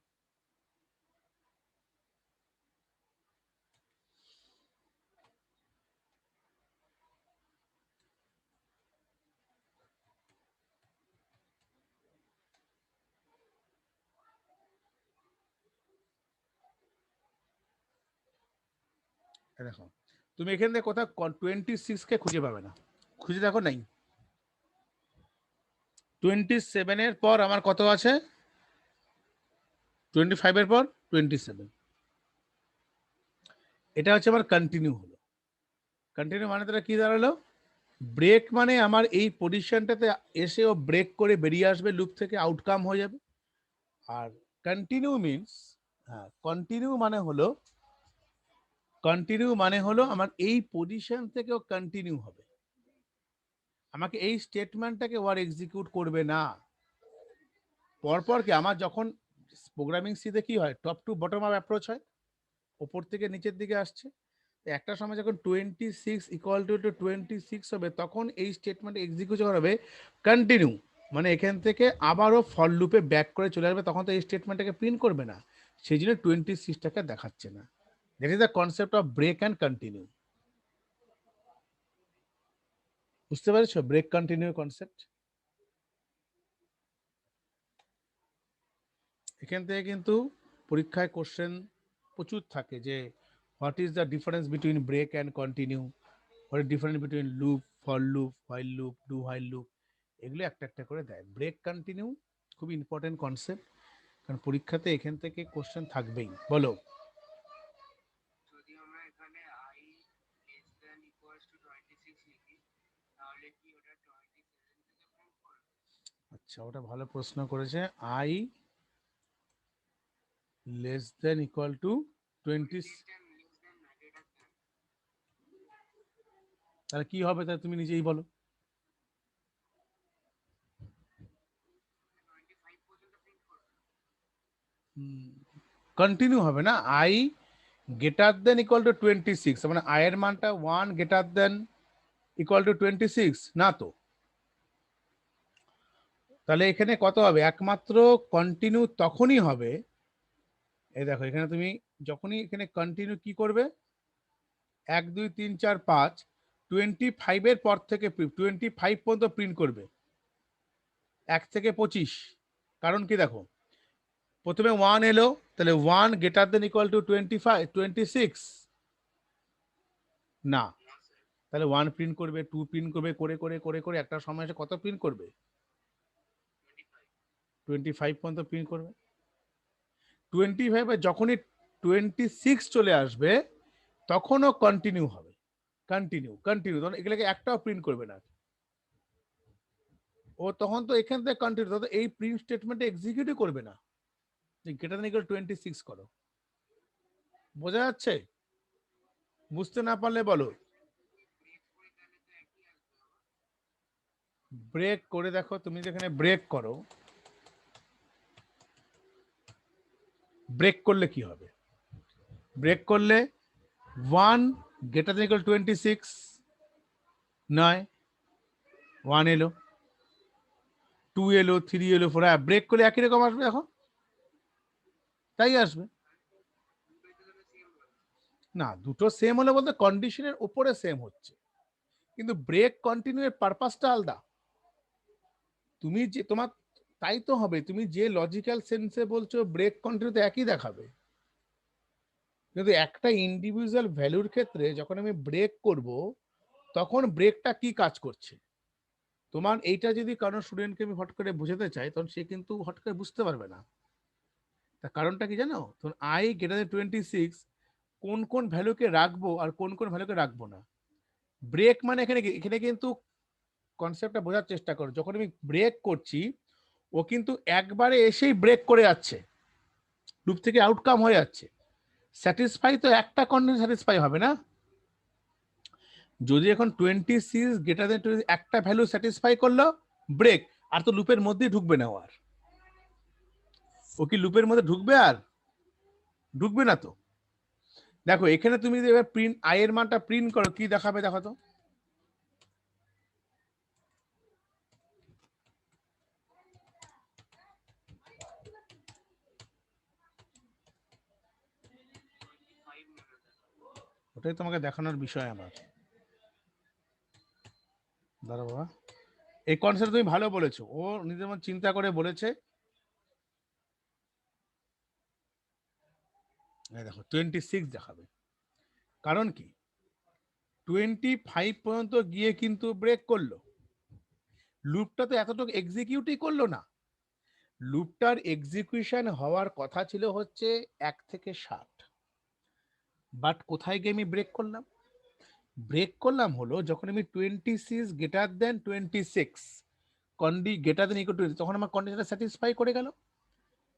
দেখো তুমি এখান থেকে কোথাও 26কে খুঁজে পাবে না, খুঁজে দেখো নাই। 27-এর পর আমার কত আছে? 25-এর পর 27। এটা হচ্ছে আমার কন্টিনিউ হলো। কন্টিনিউ মানে তারা কি দাঁড়ালো? ব্রেক মানে আমার এই পজিশনটাতে এসে ও ব্রেক করে বেরিয়ে আসবে, লুপ থেকে আউটকাম হয়ে যাবে। আর কন্টিনিউ মিনস, হ্যাঁ কন্টিনিউ মানে হলো আমার এই পজিশন থেকেও কন্টিনিউ হবে, আমাকে এই স্টেটমেন্টটাকে ওয়ার এক্সিকিউট করবে না। পরপর কি আমার যখন প্রোগ্রামিং সিতে কি হয়, top to bottom up approach হয়, ওপর থেকে নিচের দিকে আসছে। একটা সময় যখন 26 ইকুয়াল টু 26 হবে, তখন এই স্টেটমেন্ট এক্সিকিউশন হবে কন্টিনিউ, মানে এখান থেকে আবারও ফর লুপে ব্যাক করে চলে আসবে, তখন তো এই স্টেটমেন্টটাকে প্রিন্ট করবে না, সেই জন্য 26টাকে দেখাচ্ছে না। That is the concept of break and continue. বুঝতে পারছো ব্রেক কন্টিনিউ কনসেপ্ট? এখান থেকে কিন্তু পরীক্ষায় কোশ্চেন প্রচুর থাকে যে what is the difference between break and continue, what is difference between loop, for loop, while loop, do while loop, এগুলো একটা একটা করে দেয়। ব্রেক কন্টিনিউ খুব ইম্পর্টেন্ট কনসেপ্ট, কারণ পরীক্ষাতে এখান থেকে কোশ্চেন থাকবেই। বলো। যদি আমরা এখানে I less than equals to 26 লিখি তাহলে কি ওটা 27 থেকে print করবে? আচ্ছা, ওটা ভালো প্রশ্ন করেছে। I less than equal to 20, less than না greater than তাহলে কি হবে? তাহলে তুমি নিজেই বলো। 25 পর্যন্ত print করবে। কন্টিনিউ হবে না, I greater than equal to 26, মানে আই এর মানটা 1 গ্রেটার দেন ইকুয়াল টু 26 না তো। তাহলে এখানে কত হবে? একমাত্র কন্টিনিউ তখনই হবে, এই দেখো এখানে তুমি যখনই এখানে কন্টিনিউ কি করবে, 1 2 3 4 5, 25-এর পর থেকে 25 পর্যন্ত প্রিন্ট করবে, 1 থেকে 25। কারণ কি দেখো, প্রথমে 1 এলো, তাহলে 1 গ্রেটার দেন ইকুয়াল টু 25 26 না, তাহলে 1 প্রিন্ট করবে, 2 প্রিন্ট করবে, করে করে করে করে একটা সময় এসে কত প্রিন্ট করবে? 25 পর্যন্ত প্রিন্ট করবে। 25 যখনই 26 চলে আসবে তখনও কন্টিনিউ হবে, কন্টিনিউ কন্টিনিউ, তখন এগুলোকে একটাও প্রিন্ট করবে না ও, তখন তো এখান থেকে কন্টিনিউ, তখন এই প্রিন্ট স্টেটমেন্টে এক্সিকিউটই করবে না, যে গ্রেটার দেন ইকুয়াল 26 করো। বোঝা যাচ্ছে? বুঝতে না পারলে বলো। ব্রেক করে দেখো, তুমি যেখানে ব্রেক করো, ব্রেক করলে কি হবে? ব্রেক করলে 1 গ্রেটার দেন ইকুয়াল 26 নয়, 1 এলো, 2 এলো, 3 এলো, 4, ব্রেক করলে একই রকম আসবে এখন, তাই আসবে না। দুটো সেম হলে বলতে কন্ডিশনের উপরে সেম হচ্ছে, কিন্তু ব্রেক কন্টিনিউ এর পারপাসটা আলাদা। তুমি যে তোমার, তাই তো হবে, তুমি যে লজিক্যাল সেন্সে বলছো ব্রেক কন্টিনিউ তো একই দেখাবে, কিন্তু একটা ইন্ডিভিজুয়াল ভ্যালুর ক্ষেত্রে যখন আমি ব্রেক করব, তখন ব্রেকটা কি কাজ করছে, তোমার এইটা যদি কারণ স্টুডেন্টকে আমি হট করে বোঝাতে চাই, তখন সে কিন্তু হট করে বুঝতে পারবে না। তার কারণটা কি জানো? তখন আই গ্রেটার দেন 26 কোন কোন ভ্যালুকে রাখবো আর কোন কোন ভ্যালুকে রাখবো না। ব্রেক মানে এখানে কি, এখানে কিন্তু কনসেপ্টটা বোঝার চেষ্টা করো। যখন আমি ব্রেক করছি ও কিন্তু একবারে এসেই ব্রেক করে যাচ্ছে, লুপ থেকে আউটকাম হয়ে যাচ্ছে। স্যাটিসফাই তো একটা কন্ডিশন স্যাটিসফাই হবে না। যদি এখন 26 গ্রেটার দেন 20 একটা ভ্যালু স্যাটিসফাই করলো, ব্রেক, আর তো লুপের মধ্যেই ঢুকবে না ও আর। ও কি লুপের মধ্যে ঢুকবে? আর ঢুকবে না তো। দেখো এখানে তুমি যদি এবার প্রিন্ট আই এর মানটা প্রিন্ট করো, কি দেখাবে দেখো তো। ওটাই তোমাকে দেখানোর বিষয় আমার। দাঁড়া বাবা, এই কনসেপ্ট তুমি ভালো বলেছো, ও নিজের মন চিন্তা করে বলেছে। এই দেখো 26 দেখাবে, কারণ কি 25 পর্যন্ত গিয়ে কিন্তু ব্রেক করলো। লুপটা তো এতটুকু এক্সিকিউটই করলো না। লুপটার এক্সিকিউশন হওয়ার কথা ছিল হচ্ছে 1 থেকে 60, বাট কোথায় গিয়ে আমি ব্রেক করলাম? ব্রেক করলাম হলো যখন আমি 26 greater than 26 greater than equal to, তখন আমার কন্ডিশনটা স্যাটিসফাই করে গেল।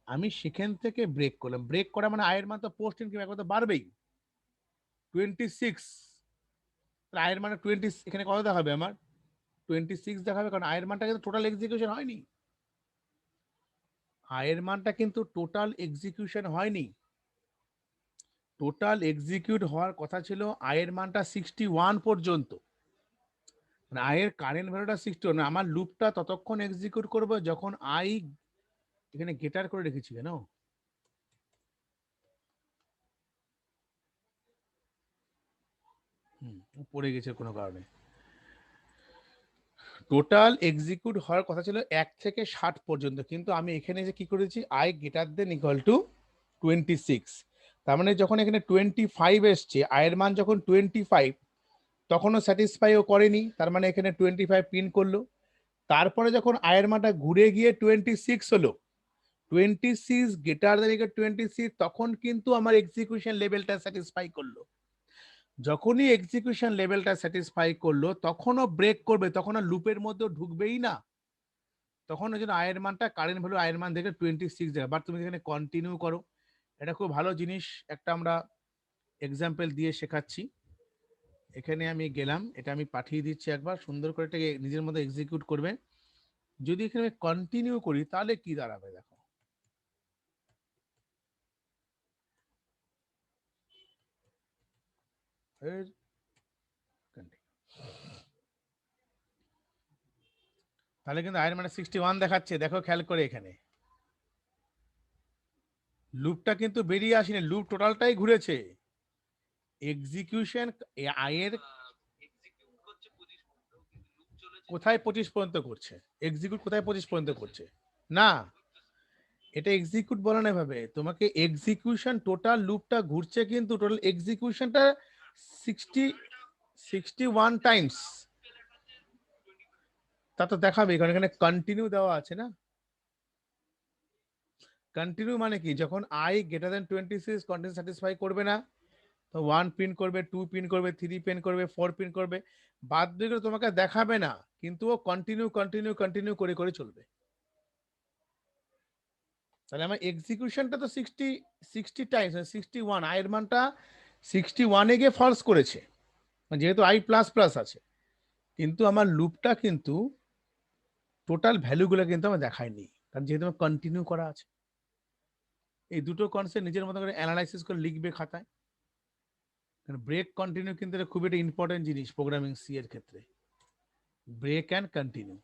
আমি সেখান থেকে ব্রেক করলাম। ব্রেক করা মানে আয়ের মান তো পোস্ট ইনকাম একবার তো বাড়বেই। 26 আয়ের মানে 20, এখানে কত দেখাবে আমার? 26 দেখাবে, কারণ আয়ের মানটা কিন্তু টোটাল এক্সিকিউশন হয়নি। আয়ের মানটা কিন্তু টোটাল এক্সিকিউশন হয়নি। টোটাল এক্সিকিউট হওয়ার কথা ছিল আয়ের মানটা 61 পর্যন্ত, মানে আয়ের কারেন্ট ভ্যালুটা 61। আমার লুপটা ততক্ষণ এক্সিকিউট করবো যখন আই, এখানে গেটার করে রেখেছি কেন? পড়ে গেছে কোনো কারণে। টোটাল এক্সিকিউট হওয়ার কথা ছিল 1 থেকে 60 পর্যন্ত, কিন্তু আমি এখানে যে কি করেছি, I greater than equal to 26। তার মানে যখন এখানে 25 এসছে, আয়ের মান যখন 25, তখনও স্যাটিসফাই ও করেনি, তার মানে এখানে 25 পিন করলো। তারপরে যখন আয়ের মানটা ঘুরে গিয়ে 26 হলো, 26 গ্রেটার দেন ইকুয়াল 26, তখন কিন্তু আমার এক্সিকিউশন লেভেলটা স্যাটিসফাই করলো। যখনই এক্সিকিউশন লেভেলটা স্যাটিসফাই করলো তখনও ব্রেক করবে, তখন আর লুপের মধ্যে ঢুকবেই না। তখন ওই জন্য আয়ের মানটা কারেন্ট ভ্যালু আয়ের মান দেখে 26 দেবে। বাট তুমি এখানে কন্টিনিউ করো, এটা খুব ভালো জিনিস, একটা আমরা এক্সাম্পল দিয়ে শেখাচ্ছি। এখানে আমি গেলাম, এটা আমি পাঠিয়ে দিচ্ছি, একবার সুন্দর করে এটাকে নিজের মধ্যে এক্সিকিউট করবে। যদি এখানে কন্টিনিউ করি তাহলে কি দাঁড়াবে দেখো। তাহলে কিন্তু আয়ের মানে 61 দেখাচ্ছে, দেখো খেয়াল করে এখানে লুপটা কিন্তু বেরিয়ে আসেনি, লুপ টোটালটাই ঘুরেছে। এক্সিকিউশন আয়ের কোথায় 25 পর্যন্ত করছে, এক্সিকিউট কোথায় 25 পর্যন্ত করছে না, এটা এক্সিকিউট বলে না ভাবে তোমাকে। এক্সিকিউশন টোটাল লুপটা ঘুরছে, কিন্তু টোটাল এক্সিকিউশনটা 61 টাইমস। তা তো দেখাবে, কারণ এখানে কন্টিনিউ দেওয়া আছে না। কন্টিনিউ মানে কি, যখন I greater than 26 continue satisfy করবে না, তো 1 পিন করবে, 2 পিন করবে, 3 পিন করবে, 4 পিন করবে, বাদ দিয়ে তোমাকে দেখাবে না, কিন্তু ও কন্টিনিউ কন্টিনিউ কন্টিনিউ করে করে চলবে। তাহলে আমার এক্সিকিউশনটা তো 60 টাইমস, 61, আয়ের মানটা 61 গিয়ে ফলস করেছে, যেহেতু আই প্লাস প্লাস আছে, কিন্তু আমার লুপটা কিন্তু টোটাল ভ্যালুগুলো কিন্তু আমার দেখায়নি, কারণ যেহেতু আমার কন্টিনিউ করা আছে। এই দুটো কনসেপ্ট নিজের মতো করে অ্যানালাইসিস করে লিখবে খাতায়। ব্রেক কন্টিনিউ কিন্তু এটা খুব একটা ইম্পর্টেন্ট জিনিস প্রোগ্রামিং সি এর ক্ষেত্রে। Break and continue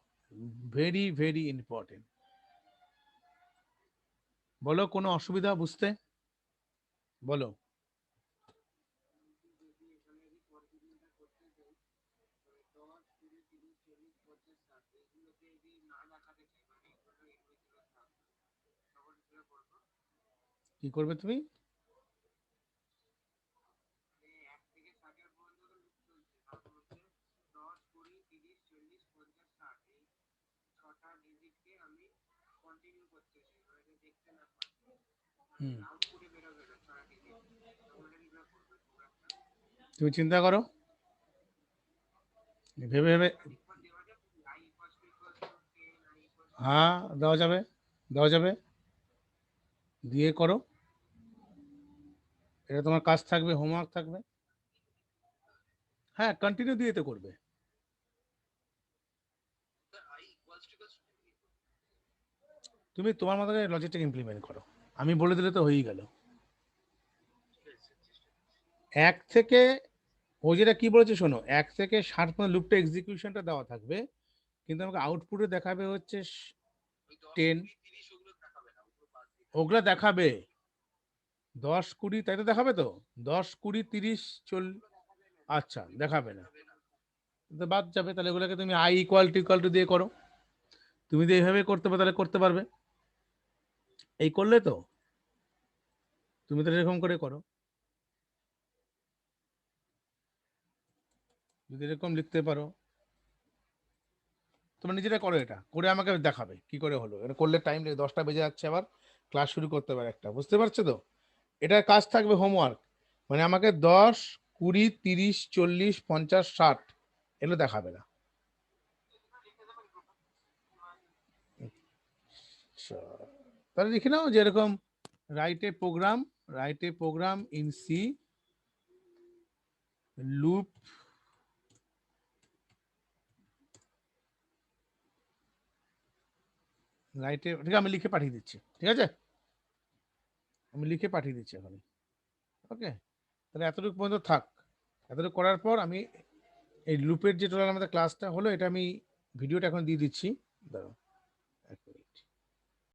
very very important. বলো কোনো অসুবিধা বুঝতে? বলো। কি করবে তুমি? তুমি চিন্তা করো, ভেবে ভেবে হ্যাঁ, দেওয়া যাবে, দেওয়া যাবে, দিয়ে করো। এটা তোমার কাজ থাকবে, হোমওয়ার্ক থাকবে। হ্যাঁ, কন্টিনিউ দিয়ে তো করবে। তুমি তোমার মতো করে লজিকটাকে ইমপ্লিমেন্ট করো, আমি বলে দিলে তো হয়েই গেল। এক থেকে, ও যেটা কি বলেছে শোনো, 1 থেকে 60 পর্যন্ত লুপটা এক্সিকিউশনটা দেওয়া থাকবে, কিন্তু আমাকে আউটপুটে দেখাবে হচ্ছে 10। ওগুলা দেখাবে 10 20, তাই তো দেখাবে তো, 10 20 30 40। আচ্ছা, দেখাবে না তো বাদ যাবে, তাহলে এগুলোকে তুমি আই ইকুয়াল টু দিয়ে করো। তুমি যদি এইভাবে করতে পারো তাহলে করতে পারবে। এই করলে তো, তুমি তো এরকম করে করো, যদি এরকম লিখতে পারো। তোমরা নিজেরা করো, এটা করে আমাকে দেখাবে কি করে হলো। এটা করলে টাইম লাগে, 10টা বেজে যাচ্ছে, আবার ক্লাস শুরু করতে পারে একটা, বুঝতে পারছো তো। এটার কাজ থাকবে হোমওয়ার্ক, মানে আমাকে 10 20 30 40 50 60 এগুলো দেখাবে না। আচ্ছা, তাহলে লিখে নাও যে এরকম, write a program in C loop রাইটে, ঠিক আছে, আমি লিখে পাঠিয়ে দিচ্ছি, ঠিক আছে, আমি লিখে পাঠিয়ে দিচ্ছি এখন। ওকে, তাহলে এতটুকু পর্যন্ত থাক। এতটুকু করার পর আমি এই লুপের যে টোটাল আমাদের ক্লাসটা হলো, এটা আমি ভিডিওটা এখন দিয়ে দিচ্ছি, দাঁড়াও।